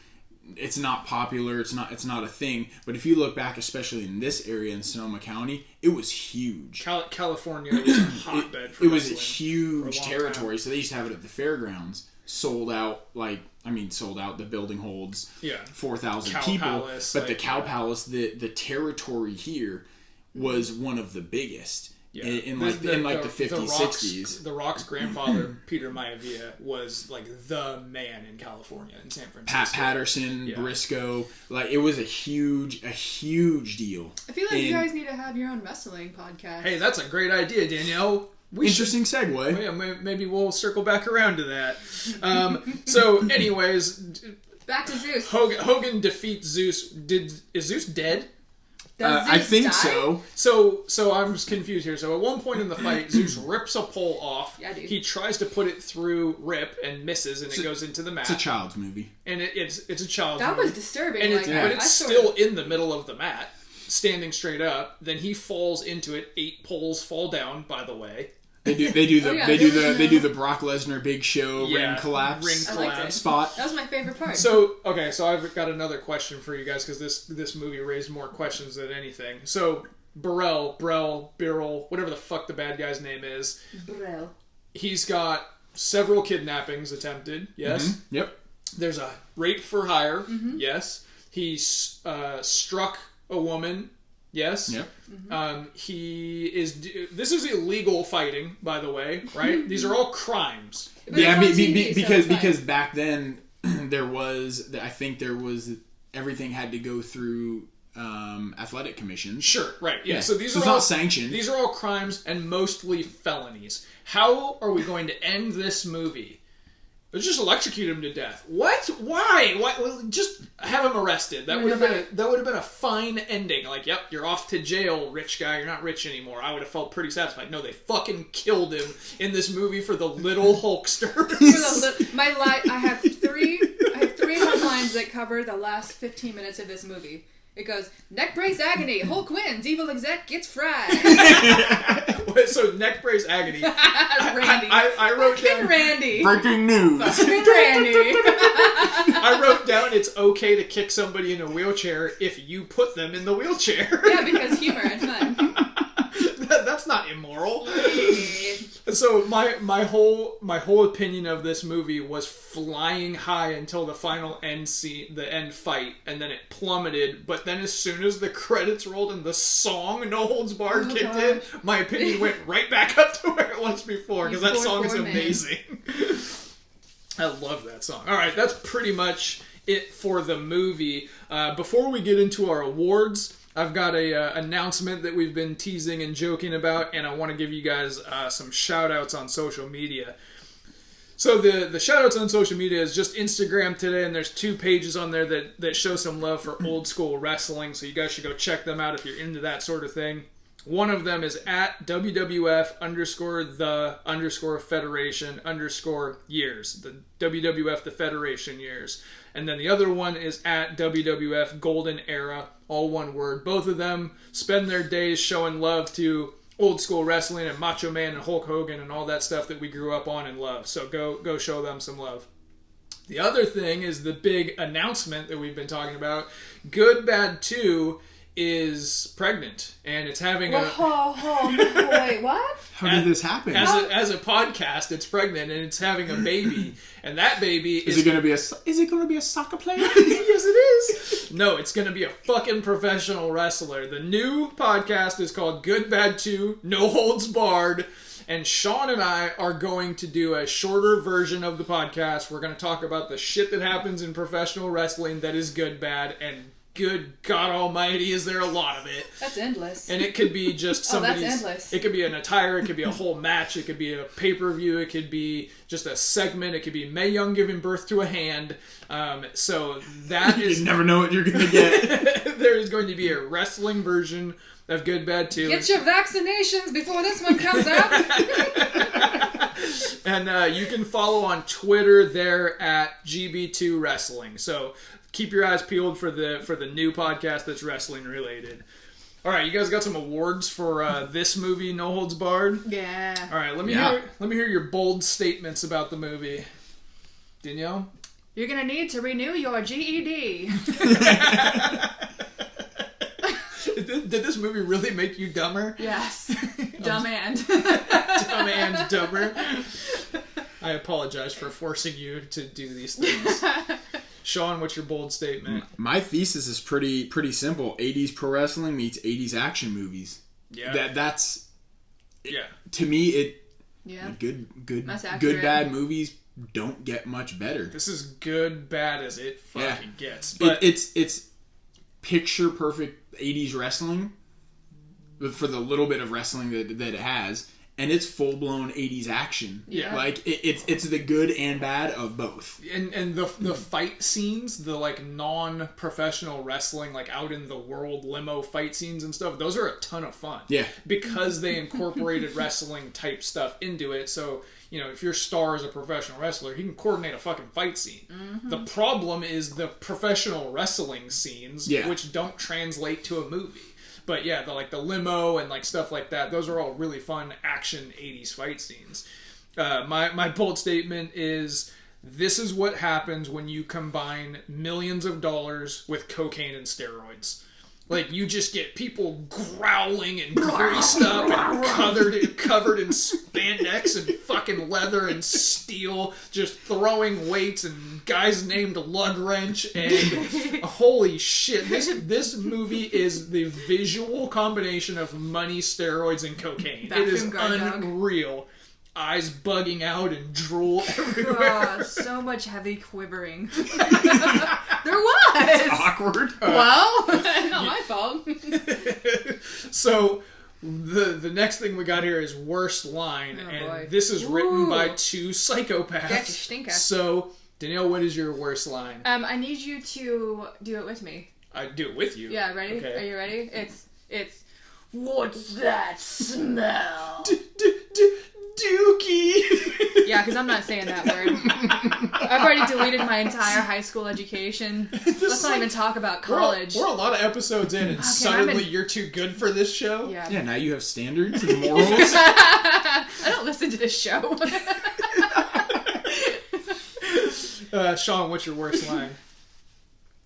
It's not popular. It's not a thing. But if you look back, especially in this area in Sonoma County, it was huge.
California was a hotbed for
it was a
wrestling
huge
for a long
territory.
time.
So they used to have it at the fairgrounds, sold out. Sold out. The building holds 4,000 people.
Palace,
but the Cow Palace, the territory here was one of the biggest. Yeah. In the 50s, 60s.
The Rock's grandfather, Peter Maivia, was like the man in California, in San Francisco.
Pat Patterson, Briscoe, like it was a huge deal.
I feel like you guys need to have your own wrestling podcast.
Hey, that's a great idea, Danielle.
Interesting segue.
Yeah, maybe we'll circle back around to that. So, anyways,
back to Zeus.
Hogan defeats Zeus. Is Zeus dead?
I think
die?
So I'm just confused here. So at one point in the fight, Zeus rips a pole off.
Yeah, dude.
He tries to put it through Rip and misses, and it goes into the mat.
It's a child's movie.
And it's a child's movie.
That was disturbing.
And
but
it's still in the middle of the mat, standing straight up. Then he falls into it. 8 poles fall down, by the way.
They do the Brock Lesnar Big Show ring collapse spot.
That was my favorite part.
So I've got another question for you guys because this movie raised more questions than anything. So Burrell, whatever the fuck the bad guy's name is,
Burrell.
He's got several kidnappings attempted. Yes.
Mm-hmm. Yep.
There's a rape for hire. Mm-hmm. Yes. He struck a woman. Yes.
Yep.
Mm-hmm.
This is illegal fighting, by the way, right? These are all crimes.
Yeah, because back then I think everything had to go through athletic commissions.
Sure, right. Yeah. So
it's not sanctioned.
These are all crimes and mostly felonies. How are we going to end this movie? Let's just electrocute him to death. What? Why? Well, just have him arrested. That would have been a fine ending. Like, yep, you're off to jail, rich guy. You're not rich anymore. I would have felt pretty satisfied. No, they fucking killed him in this movie for the little Hulkster.
I have three headlines that cover the last 15 minutes of this movie. It goes, neck brace agony, Hulk wins, evil exec gets fried.
So neck brace agony.
Randy.
I wrote down
Randy.
Breaking news.
Randy.
I wrote down it's okay to kick somebody in a wheelchair if you put them in the wheelchair.
Yeah, because humor and fun.
That's not immoral. So my whole opinion of this movie was flying high until the final end scene, the end fight, and then it plummeted. But then as soon as the credits rolled and the song "No Holds Barred" kicked in, my opinion went right back up to where it was before because that song is amazing. I love that song. All right, that's pretty much it for the movie. Before we get into our awards, I've got a announcement that we've been teasing and joking about, and I want to give you guys some shout-outs on social media. So the shout-outs on social media is just Instagram today, and there's 2 pages on there that show some love for old school wrestling, so you guys should go check them out if you're into that sort of thing. One of them is at WWF_the_Federation_years. The WWF the Federation years. And then the other one is at WWF Golden Era, all one word. Both of them spend their days showing love to old school wrestling and Macho Man and Hulk Hogan and all that stuff that we grew up on and love. So go show them some love. The other thing is the big announcement that we've been talking about. GoodBad 2 is pregnant, and it's having
wait, what?
How did this happen?
As a podcast, it's pregnant and it's having a baby, and that baby
is it going to be a soccer player?
Yes, it is. No, it's going to be a fucking professional wrestler. The new podcast is called GoodBad 2, No Holds Barred. And Sean and I are going to do a shorter version of the podcast. We're going to talk about the shit that happens in professional wrestling that is good, bad, and good God Almighty, is there a lot of it?
That's endless.
And it could be just
Oh, that's
somebody's.
endless.
It could be an attire. It could be a whole match. It could be a pay-per-view. It could be just a segment. It could be Mae Young giving birth to a hand. So that is.
You never know what you're gonna get.
There is going to be a wrestling version of Good Bad 2.
Get your vaccinations before this one comes out.
And you can follow on Twitter there at GB2 Wrestling. So keep your eyes peeled for the new podcast that's wrestling related. All right, you guys got some awards for this movie, No Holds Barred.
Yeah.
All right, let me hear your bold statements about the movie, Danielle.
You're gonna need to renew your GED.
Did this movie really make you dumber?
Yes. Dumb and.
Dumb and dumber. I apologize for forcing you to do these things. Sean, what's your bold statement?
My thesis is pretty simple. 80s pro wrestling meets 80s action movies.
Yeah.
That's
Yeah.
to me
Yeah.
good
That's accurate.
bad movies don't get much better.
This is good bad as it fucking
Yeah.
gets. But
It's picture perfect 80s wrestling for the little bit of wrestling that it has, and it's full blown 80s action.
Yeah.
Like it's the good and bad of both.
and the fight scenes, the like non-professional wrestling, like out in the world limo fight scenes and stuff, those are a ton of fun.
Yeah.
Because they incorporated wrestling type stuff into it. So, you know, if your star is a professional wrestler, he can coordinate a fucking fight scene.
Mm-hmm.
The problem is the professional wrestling scenes,
Yeah.
which don't translate to a movie. But yeah, the limo and like stuff like that, those are all really fun action 80s fight scenes. My bold statement is, this is what happens when you combine millions of dollars with cocaine and steroids. Like, you just get people growling and greased up and covered in spandex and fucking leather and steel, just throwing weights and guys named Lug Wrench, and holy shit, this movie is the visual combination of money, steroids, and cocaine. It is
Bathroom guard dog.
unreal. Eyes bugging out and drool everywhere.
Oh, so much heavy quivering. There was.
Awkward.
Well, not my fault.
So the next thing we got here is worst line,
Oh,
and
boy.
this is written
Ooh.
by two psychopaths.
Get your stinker.
So Danielle, what is your worst line?
I need you to do it with me.
I do it with you.
Yeah, ready?
Okay.
Are you ready? It's. What's that smell?
Dookie.
Yeah, because I'm not saying that word. I've already deleted my entire high school education. Let's not even talk about college.
We're a lot of episodes in, and suddenly you're too good for this show.
Yeah.
Yeah, now you have standards and morals.
I don't listen to this show.
Sean, what's your worst line?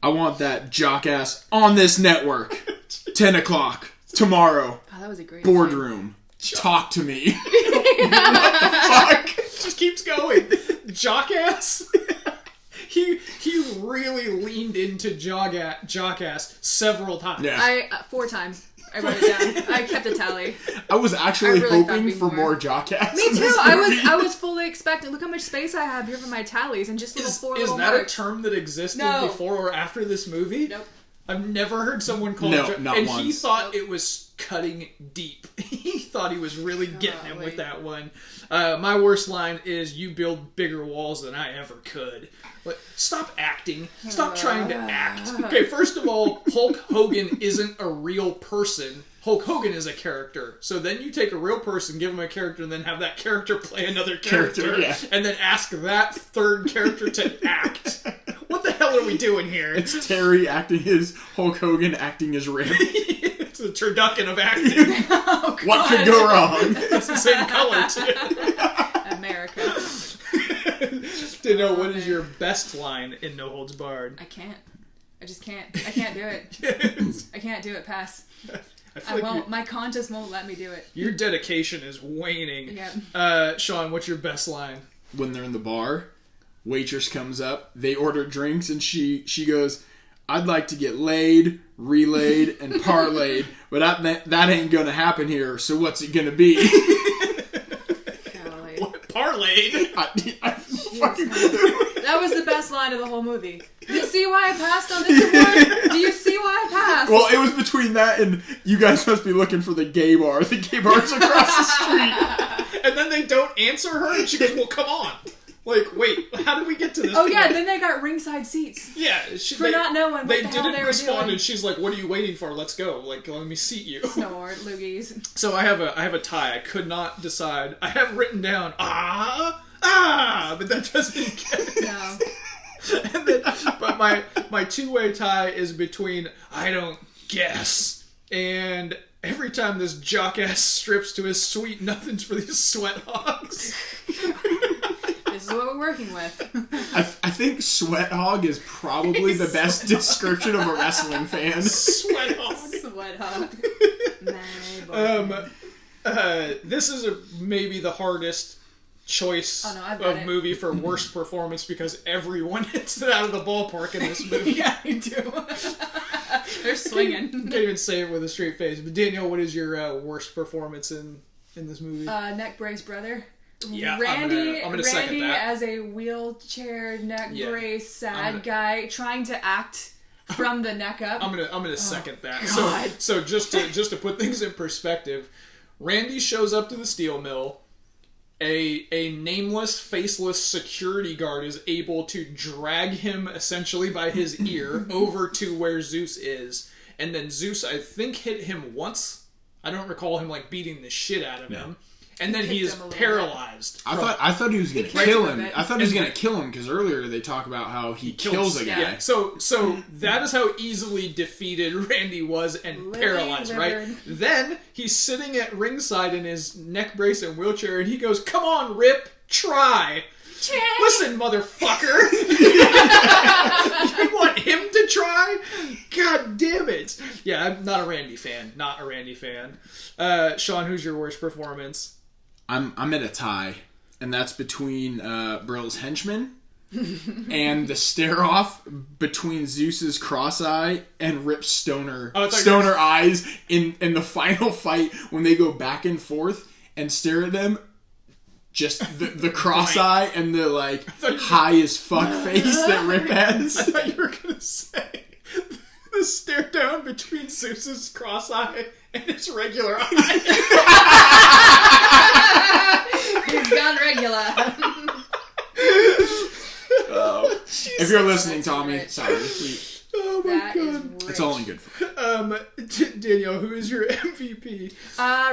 I want that jock ass on this network. 10 o'clock tomorrow.
Oh, that was a great
Boardroom. Talk to me.
Fuck. Just keeps going. Jockass. He really leaned into Jockass several times.
Yeah.
4 times. I wrote it down. I kept a tally.
I was actually
I really thought
hoping
it'd be
for
more.
more jockass.
Me
in
too.
this movie.
I was fully expecting. Look how much space I have here for my tallies and just little 4
Is
little
that
marks.
a term that existed
No.
before or after this movie?
Nope.
I've never heard someone call
No,
it
not
and
once.
he thought
Nope.
it was cutting deep. He thought he was really getting him
Golly.
with that one. My worst line is, "You build bigger walls than I ever could." Like, stop acting. Stop trying to act. Okay, first of all, Hulk Hogan isn't a real person. Hulk Hogan is a character. So then you take a real person, give him a character, and then have that character play another character.
Yeah.
And then ask that third character to act. What the hell are we doing here?
It's Terry acting as Hulk Hogan acting as Rip.
It's a turducken of acting.
Oh,
What could go wrong?
It's the same color, too.
America.
To know what is your best line in No Holds Barred?
I can't. I just can't. I can't do it. I can't do it. Pass.
I feel
I
like
won't. My conscience won't let me do it.
your dedication is waning.
Yeah.
Sean, what's your best line?
When they're in the bar, waitress comes up, they order drinks, and she goes, "I'd like to get laid, relayed, and parlayed, but that ain't gonna happen here, so what's it gonna be?"
Golly.
What? Parlayed?
That was the best line of the whole movie. Do you see why I passed on this award? Do you see why I passed?
Well, it was between that and you guys must be looking for the gay bar. The gay bar's across the street.
And then they don't answer her, and she goes, well, come on. Like, wait, how did we get to this
Oh,
point?
yeah, then they got ringside seats.
Yeah.
Not knowing what
they
the hell
didn't
they were
respond,
doing.
and she's like, what are you waiting for? Let's go. Like, let me seat you.
Snort, loogies.
So I have a tie. I could not decide. I have written down, but that doesn't get it.
No.
And then, but my two-way tie is between I don't guess and every time this jock-ass strips to his sweet nothings for these sweat hogs.
This is what we're working with.
I think Sweat Hog is probably the best description of a wrestling fan.
Sweat hog.
Sweat hog.
This is maybe the hardest choice of movie for worst performance because everyone hits it out of the ballpark in this movie.
Yeah, I do. They're swinging.
Can't even say it with a straight face. But Danielle, what is your worst performance in this movie?
Neck brace brother.
Yeah,
Randy,
I'm gonna second that.
as a wheelchair neck brace sad guy trying to act from the neck up.
I'm gonna second that.
God.
So just to put things in perspective, Randy shows up to the steel mill. A nameless, faceless security guard is able to drag him essentially by his ear over to where Zeus is, and then Zeus, I think, hit him once. I don't recall him like beating the shit out of him. And then he is paralyzed.
I thought he was going to kill him. I thought he was going to kill him because earlier they talk about how he kills a guy.
Yeah. So that is how easily defeated Randy was and paralyzed, right? Then he's sitting at ringside in his neck brace and wheelchair, and he goes, "Come on, Rip, try." Listen, motherfucker. You want him to try? God damn it. Yeah, I'm not a Randy fan. Not a Randy fan. Sean, who's your worst performance?
I'm at a tie, and that's between Brill's henchman and the stare off between Zeus's cross eye and Rip's stoner eyes in the final fight when they go back and forth and stare at them. Just the cross eye and the like high as fuck face that Rip has.
I thought you were gonna say the stare down between Zeus's cross eye and his regular eye.
He's gone regular.
If you're listening, Tommy,
right.
sorry.
Oh my god.
It's all in good fun.
Danielle, who is your MVP?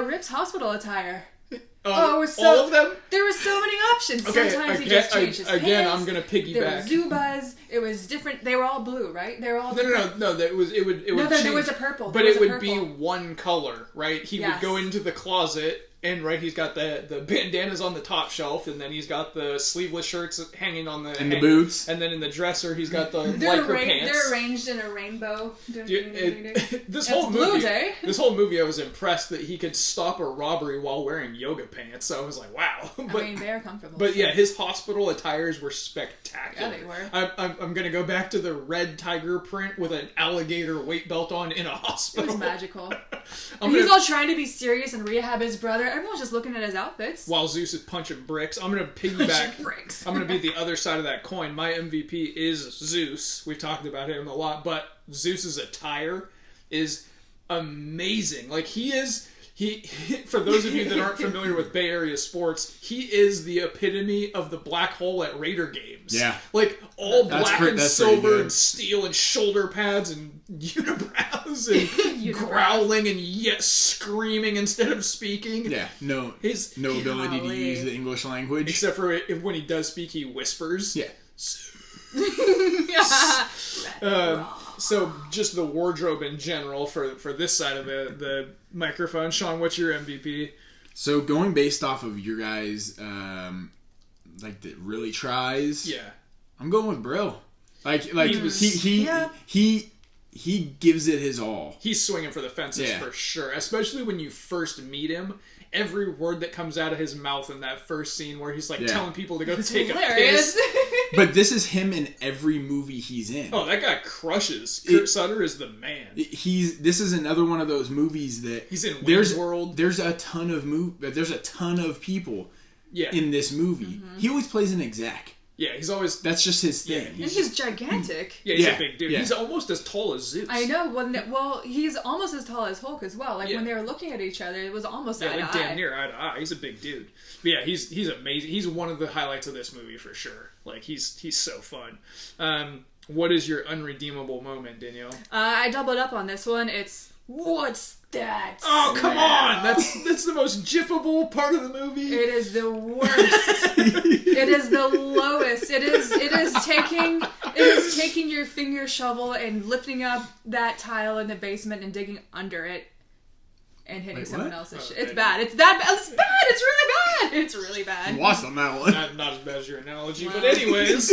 Rip's hospital attire.
It was so, all of them?
There were so many options.
Okay,
Sometimes he just changed his pants.
I'm gonna piggyback.
There was ZEUUUUUUS. It was different. They were all blue, right? They were all different.
No. It would
No,
change,
there was a purple.
But it would be one color, right? He would go into the closet. And he's got the bandanas on the top shelf, and then he's got the sleeveless shirts hanging on the
and the boots,
and then in the dresser he's got the lycra pants.
They're arranged in a rainbow.
This whole movie, I was impressed that he could stop a robbery while wearing yoga pants. So I was like, wow. But,
I mean, they're comfortable.
But yeah, his hospital attires were spectacular.
Yeah, they were.
I'm gonna go back to the red tiger print with an alligator weight belt on in a hospital.
It was magical. He's all trying to be serious and rehab his brother. Everyone's just looking at his outfits.
While Zeus is punching bricks. I'm going to piggyback. I'm going to be the other side of that coin. My MVP is Zeus. We've talked about him a lot, but Zeus's attire is amazing. Like, he for those of you that aren't familiar with Bay Area sports, he is the epitome of the black hole at Raider games.
Yeah.
Like, all black and silver and steel and shoulder pads and unibrows and growling and screaming instead of speaking.
Yeah, no ability to use the English language.
Except for when he does speak, he whispers.
Yeah.
So just the wardrobe in general for this side of the microphone. Sean, what's your MVP?
So going based off of your guys, like that really tries.
Yeah,
I'm going with Brill. He gives it his all.
He's swinging for the fences for sure. Especially when you first meet him. Every word that comes out of his mouth in that first scene where he's like telling people to go take a piss.
But this is him in every movie he's in.
Oh, that guy crushes. Kurt Sutter is the man.
This is another one of those movies that
he's in Wayne's World.
There's a ton of people in this movie. Mm-hmm. He always plays an exec.
Yeah, he's always...
That's just his thing.
Yeah,
And he's gigantic.
Yeah, he's
Yeah,
a big dude.
yeah.
He's almost as tall as Zeus.
I know. Well, he's almost as tall as Hulk as well. Like
Yeah.
when they were looking at each other, it was almost
Yeah,
eye
like
to
damn
eye.
near eye to eye. He's a big dude. But yeah, he's amazing. He's one of the highlights of this movie for sure. Like he's so fun. What is your unredeemable moment, Danielle?
I doubled up on this one. It's what's that?
Oh come on! That's the most jiffable part of the movie.
It is the worst. It is the lowest. It is taking your finger shovel and lifting up that tile in the basement and digging under it and hitting
Wait,
someone
what?
else's shit.
Oh,
It's bad. It's that bad. It's bad. It's really bad. It's really bad.
Lost on that one.
Not as bad as your analogy,
Wow.
but anyways.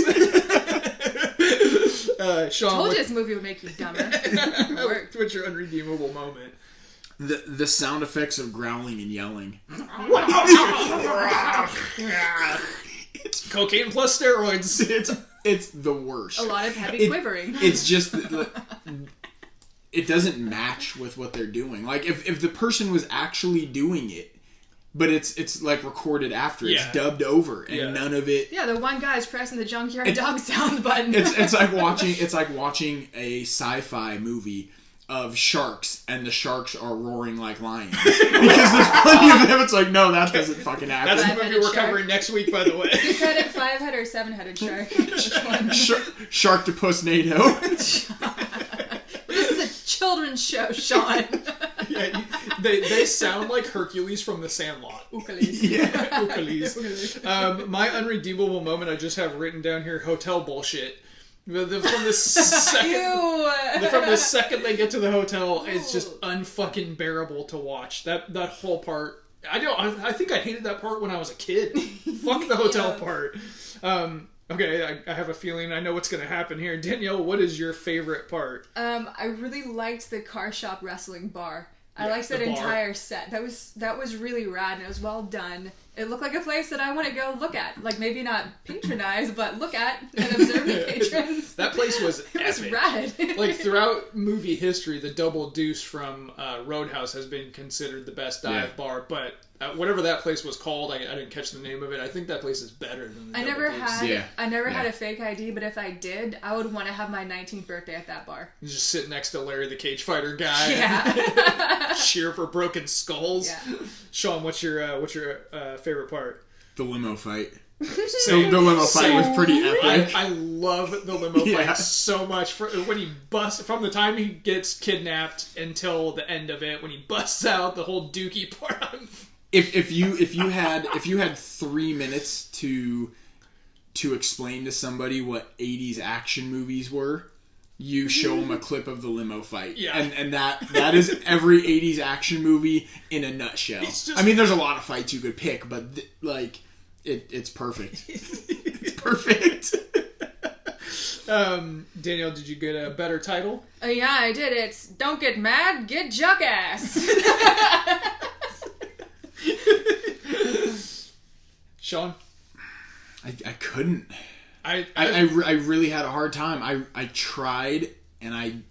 Sean,
Told you this movie would make you dumber. It worked.
what's your unredeemable moment?
The sound effects of growling and yelling.
It's cocaine plus steroids.
It's the worst.
A lot of heavy quivering.
It's just it doesn't match with what they're doing. Like if the person was actually doing it, but it's like recorded after,
Yeah.
it's dubbed over, and
Yeah.
none of it.
Yeah, the one guy's pressing the junkyard dog sound button.
It's like watching a sci-fi movie of sharks, and the sharks are roaring like lions because there's plenty of them. It's like, no, that doesn't fucking happen.
That's the movie
Five-headed
we're
shark.
covering next week, by the way.
Six-headed, five-headed, or seven-headed shark? Which one?
Sharktopus-nado.
This is a children's show, Sean.
Yeah, they sound like Hercules from The Sandlot.
Ukuleles.
Yeah.
Hercules. My unredeemable moment I just have written down here: hotel bullshit. From the second.
Ew.
From the second they get to the hotel, it's just unfucking bearable to watch. That whole part. I think I hated that part when I was a kid. Fuck the hotel
Yeah.
part. Okay, I have a feeling I know what's going to happen here. Danielle, what is your favorite part?
I really liked the car shop wrestling bar. I
Yeah,
liked that
the bar.
entire set. That was really rad and it was well done. It looked like a place that I want to go look at. Like maybe not patronize, but look at and observe the patrons.
That place was
It was
epic.
rad.
Like throughout movie history, the Double Deuce from Roadhouse has been considered the best dive
Yeah.
bar, but whatever that place was called, I didn't catch the name of it. I think that place is better than the
I
Double
never
Deuce.
had
Yeah.
had a fake ID, but if I did, I would want to have my 19th birthday at that bar.
You just sit next to Larry the Cage Fighter guy.
Yeah.
And cheer for broken skulls.
Yeah.
Sean, what's your favorite part?
The limo fight.
Same.
The limo fight was pretty epic.
I love the limo
Yeah.
fight so much. When he busts, from the time he gets kidnapped until the end of it, when he busts out the whole dookie part.
If you had 3 minutes to explain to somebody what 80s action movies were, you show them a clip of the limo fight.
Yeah.
And that is every 80s action movie in a nutshell.
It's just-
I mean, there's a lot of fights you could pick, but it's perfect. It's perfect.
Danielle, did you get a better title?
Yeah, I did. It's Don't Get Mad, Get Jackass.
Sean?
I couldn't.
I
I really had a hard time. I tried, and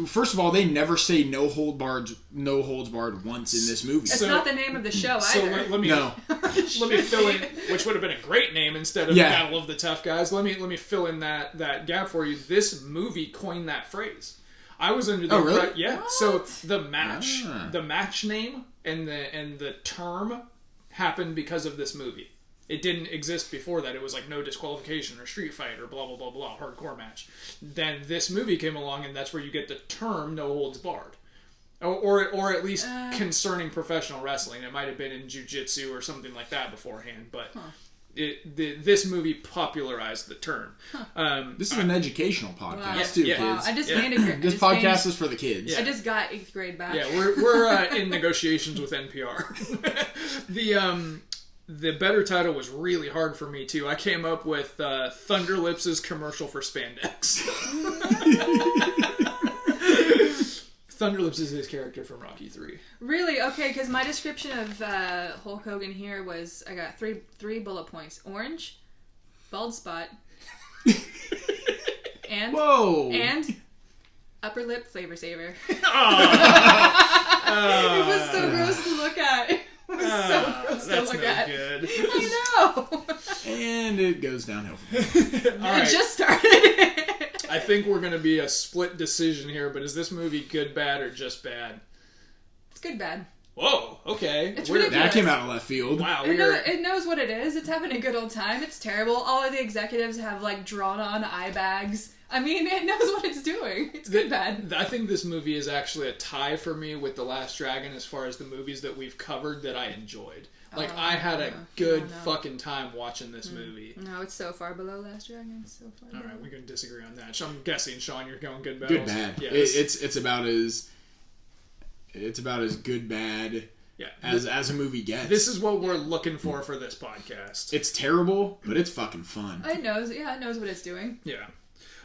first of all, they never say no holds barred once in this movie.
It's not the name of the show
So
either.
let me
No.
let me fill in, which would have been a great name instead of
Yeah.
Battle of the Tough Guys. Let me fill in that gap for you. This movie coined that phrase. I was under the
Oh, really?
yeah. So the match,
Ah.
the match name and the term happened because of this movie. It didn't exist before that. It was like no disqualification or street fight or blah blah blah blah hardcore match. Then this movie came along, and that's where you get the term no holds barred. Or at least concerning professional wrestling. It might have been in jiu-jitsu or something like that beforehand, but this movie popularized the term.
This is an educational podcast
Wow.
too,
Yeah.
kids.
Wow, I just
Yeah.
gained
This podcast is for the kids.
I just got 8th grade back.
Yeah, we're in negotiations with NPR. The better title was really hard for me too. I came up with Thunderlips' commercial for spandex. Thunderlips is his character from Rocky 3.
Really? Okay, because my description of Hulk Hogan here was, I got three bullet points. Orange, bald spot, and
Whoa!
and upper lip flavor saver.
Oh.
It was so gross to look at. was so gross to
That's
look
no
at.
good.
I know.
And it goes downhill.
All right.
It just started.
I think we're going to be a split decision here, but is this movie good, bad, or just bad?
It's good, bad.
Whoa, okay.
It's
We're-
ridiculous.
That came out of left field.
Wow,
It knows what it is. It's having a good old time. It's terrible. All of the executives have like drawn on eye bags. I mean, it knows what it's doing. It's good, bad.
I think this movie is actually a tie for me with The Last Dragon as far as the movies that we've covered that I enjoyed. Like, I had a good fucking time watching this movie.
No, it's so far below Last Dragon. It's so far below.
Alright, we can disagree on that. I'm guessing, Sean, you're going good, bad.
Good bad.
Yeah,
It's about as good bad as a movie gets.
This is what we're looking for this podcast.
It's terrible, but it's fucking fun.
It knows what it's doing.
Yeah.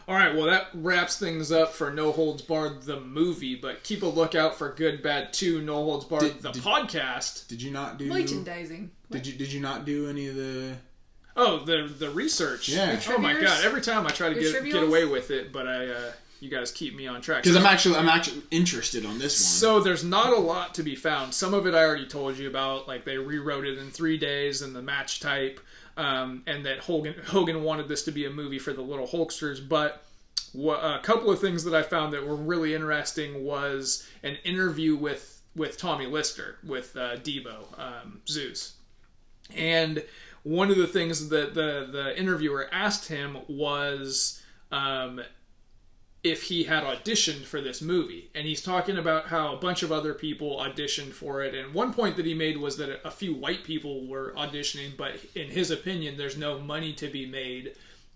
All right, well, that wraps things up for No Holds Barred, the movie, but keep a lookout for Good Bad 2, No Holds Barred, the podcast.
Did you not do...
Merchandising.
Did you not do any of the...
Oh, the research.
Yeah.
Oh my god, every time I try to get away with it, but you guys keep me on track.
Because I'm actually interested on this one.
So there's not a lot to be found. Some of it I already told you about, like they rewrote it in 3 days and the match type. And that Hogan wanted this to be a movie for the little Hulksters, but a couple of things that I found that were really interesting was an interview with Tommy Lister, with Debo, Zeus. And one of the things that the interviewer asked him was if he had auditioned for this movie. And he's talking about how a bunch of other people auditioned for it. And one point that he made was that a few white people were auditioning, but in his opinion, there's no money to be made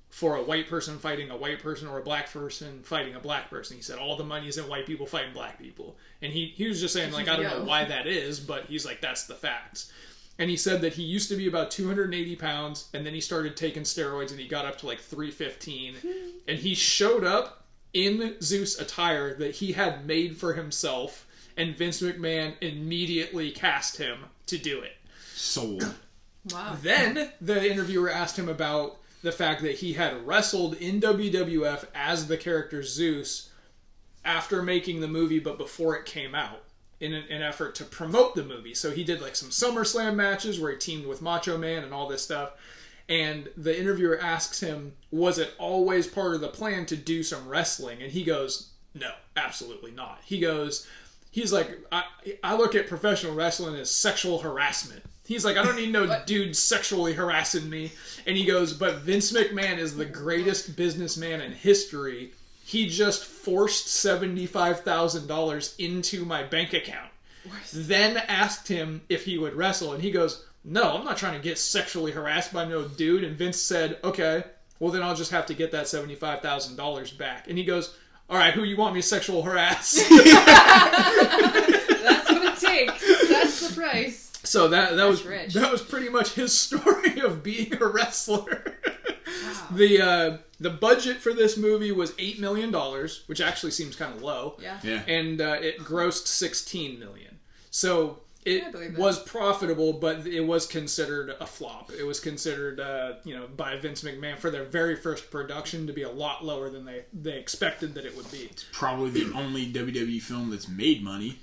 for a white person fighting a white person or a black person fighting a black person. He said all the money is in white people fighting black people. And he was just saying, like, I don't know why that is, but he's like, that's the facts. And he said that he used to be about 280 pounds, and then he started taking steroids, and he got up to like 315. And he showed up in Zeus attire that he had made for himself, and Vince McMahon immediately cast him to do it.
Sold.
Wow.
Then the interviewer asked him about the fact that he had wrestled in WWF as the character Zeus after making the movie, but before it came out, in an effort to promote the movie. So he did like some SummerSlam matches where he teamed with Macho Man and all this stuff. And the interviewer asks him, was it always part of the plan to do some wrestling? And he goes, no, absolutely not. He's like, I look at professional wrestling as sexual harassment. He's like, I don't need no dude sexually harassing me. And he goes, but Vince McMahon is the greatest businessman in history. He just forced $75,000 into my bank account. Then asked him if he would wrestle. And he goes, no, I'm not trying to get sexually harassed by no dude. And Vince said, okay, well then I'll just have to get that $75,000 back. And he goes, all right, who you want me to sexual harass?
That's what it takes. That's the price.
So that was pretty much his story of being a wrestler. Wow. The budget for this movie was $8 million, which actually seems kind of low.
Yeah.
And it grossed $16 million. So it was profitable, but it was considered a flop. It was considered, by Vince McMahon for their very first production to be a lot lower than they expected that it would be.
It's probably the only WWE film that's made money.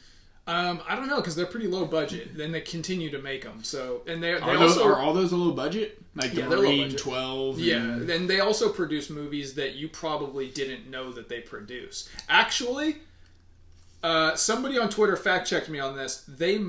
I don't know, because they're pretty low budget. Then they continue to make them. So, and are
all those a low budget? Like the Marine 12?
Yeah, and they also produce movies that you probably didn't know that they produce. Actually, somebody on Twitter fact-checked me on this. They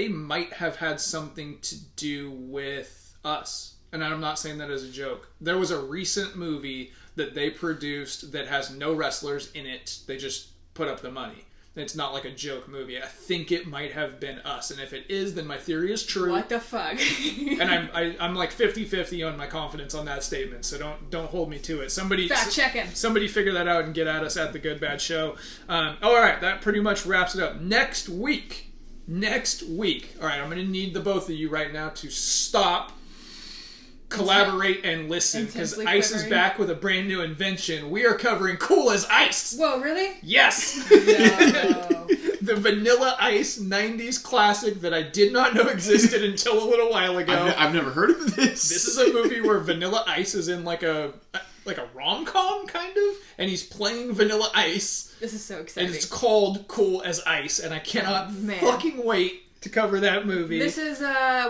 might have had something to do with us. And I'm not saying that as a joke. There was a recent movie that they produced that has no wrestlers in it. They just put up the money. It's not like a joke movie. I think it might have been us. And if it is, then my theory is true.
What the fuck?
And I'm like 50-50 on my confidence on that statement. So don't hold me to it.
Fact checking.
Somebody figure that out and get at us at the Good Bad Show. All right, that pretty much wraps it up. Next week. All right, I'm going to need the both of you right now to stop, collaborate, and listen, because Ice is back with a brand new invention. We are covering Cool as Ice.
Whoa, really?
Yes.
No.
The Vanilla Ice 90s classic that I did not know existed until a little while ago.
I've never heard of this.
This is a movie where Vanilla Ice is in like a rom-com kind of, and he's playing Vanilla Ice.
This is so exciting.
And it's called Cool as Ice, and I cannot fucking wait to cover that movie.
This is,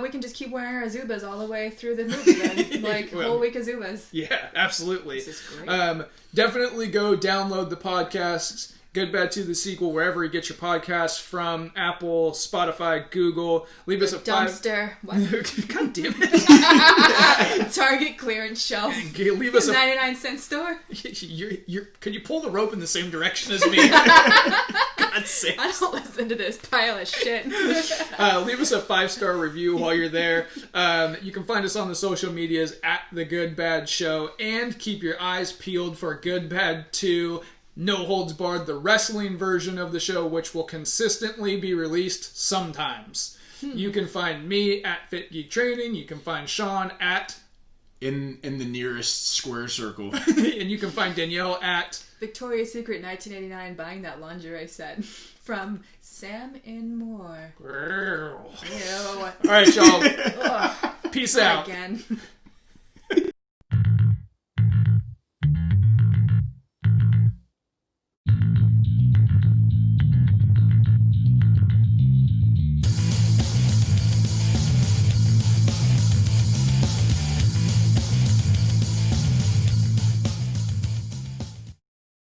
we can just keep wearing our Zubas all the way through the movie then. Like,
Well,
whole week of Zubas.
Yeah, absolutely.
This is great.
Definitely go download the podcasts. Good Bad to the Sequel, wherever you get your podcasts from. Apple, Spotify, Google. Leave us a
Dumpster. What?
God damn it.
Target clearance shelf.
Leave us a
99-cent store.
Could you pull the rope in the same direction as me? God's sake.
I don't listen to this pile of shit.
Leave us a 5-star review while you're there. You can find us on the social medias at The Good Bad Show, and keep your eyes peeled for Good Bad 2, No Holds Barred, the wrestling version of the show, which will consistently be released sometimes. You can find me at Fit Geek Training. You can find Sean at...
In the nearest square circle.
and you can find Danielle at...
Victoria's Secret 1989, buying that lingerie set from Sam and Moore.
All
Ew.
right, y'all.
Ugh.
Peace
Not
out.
again.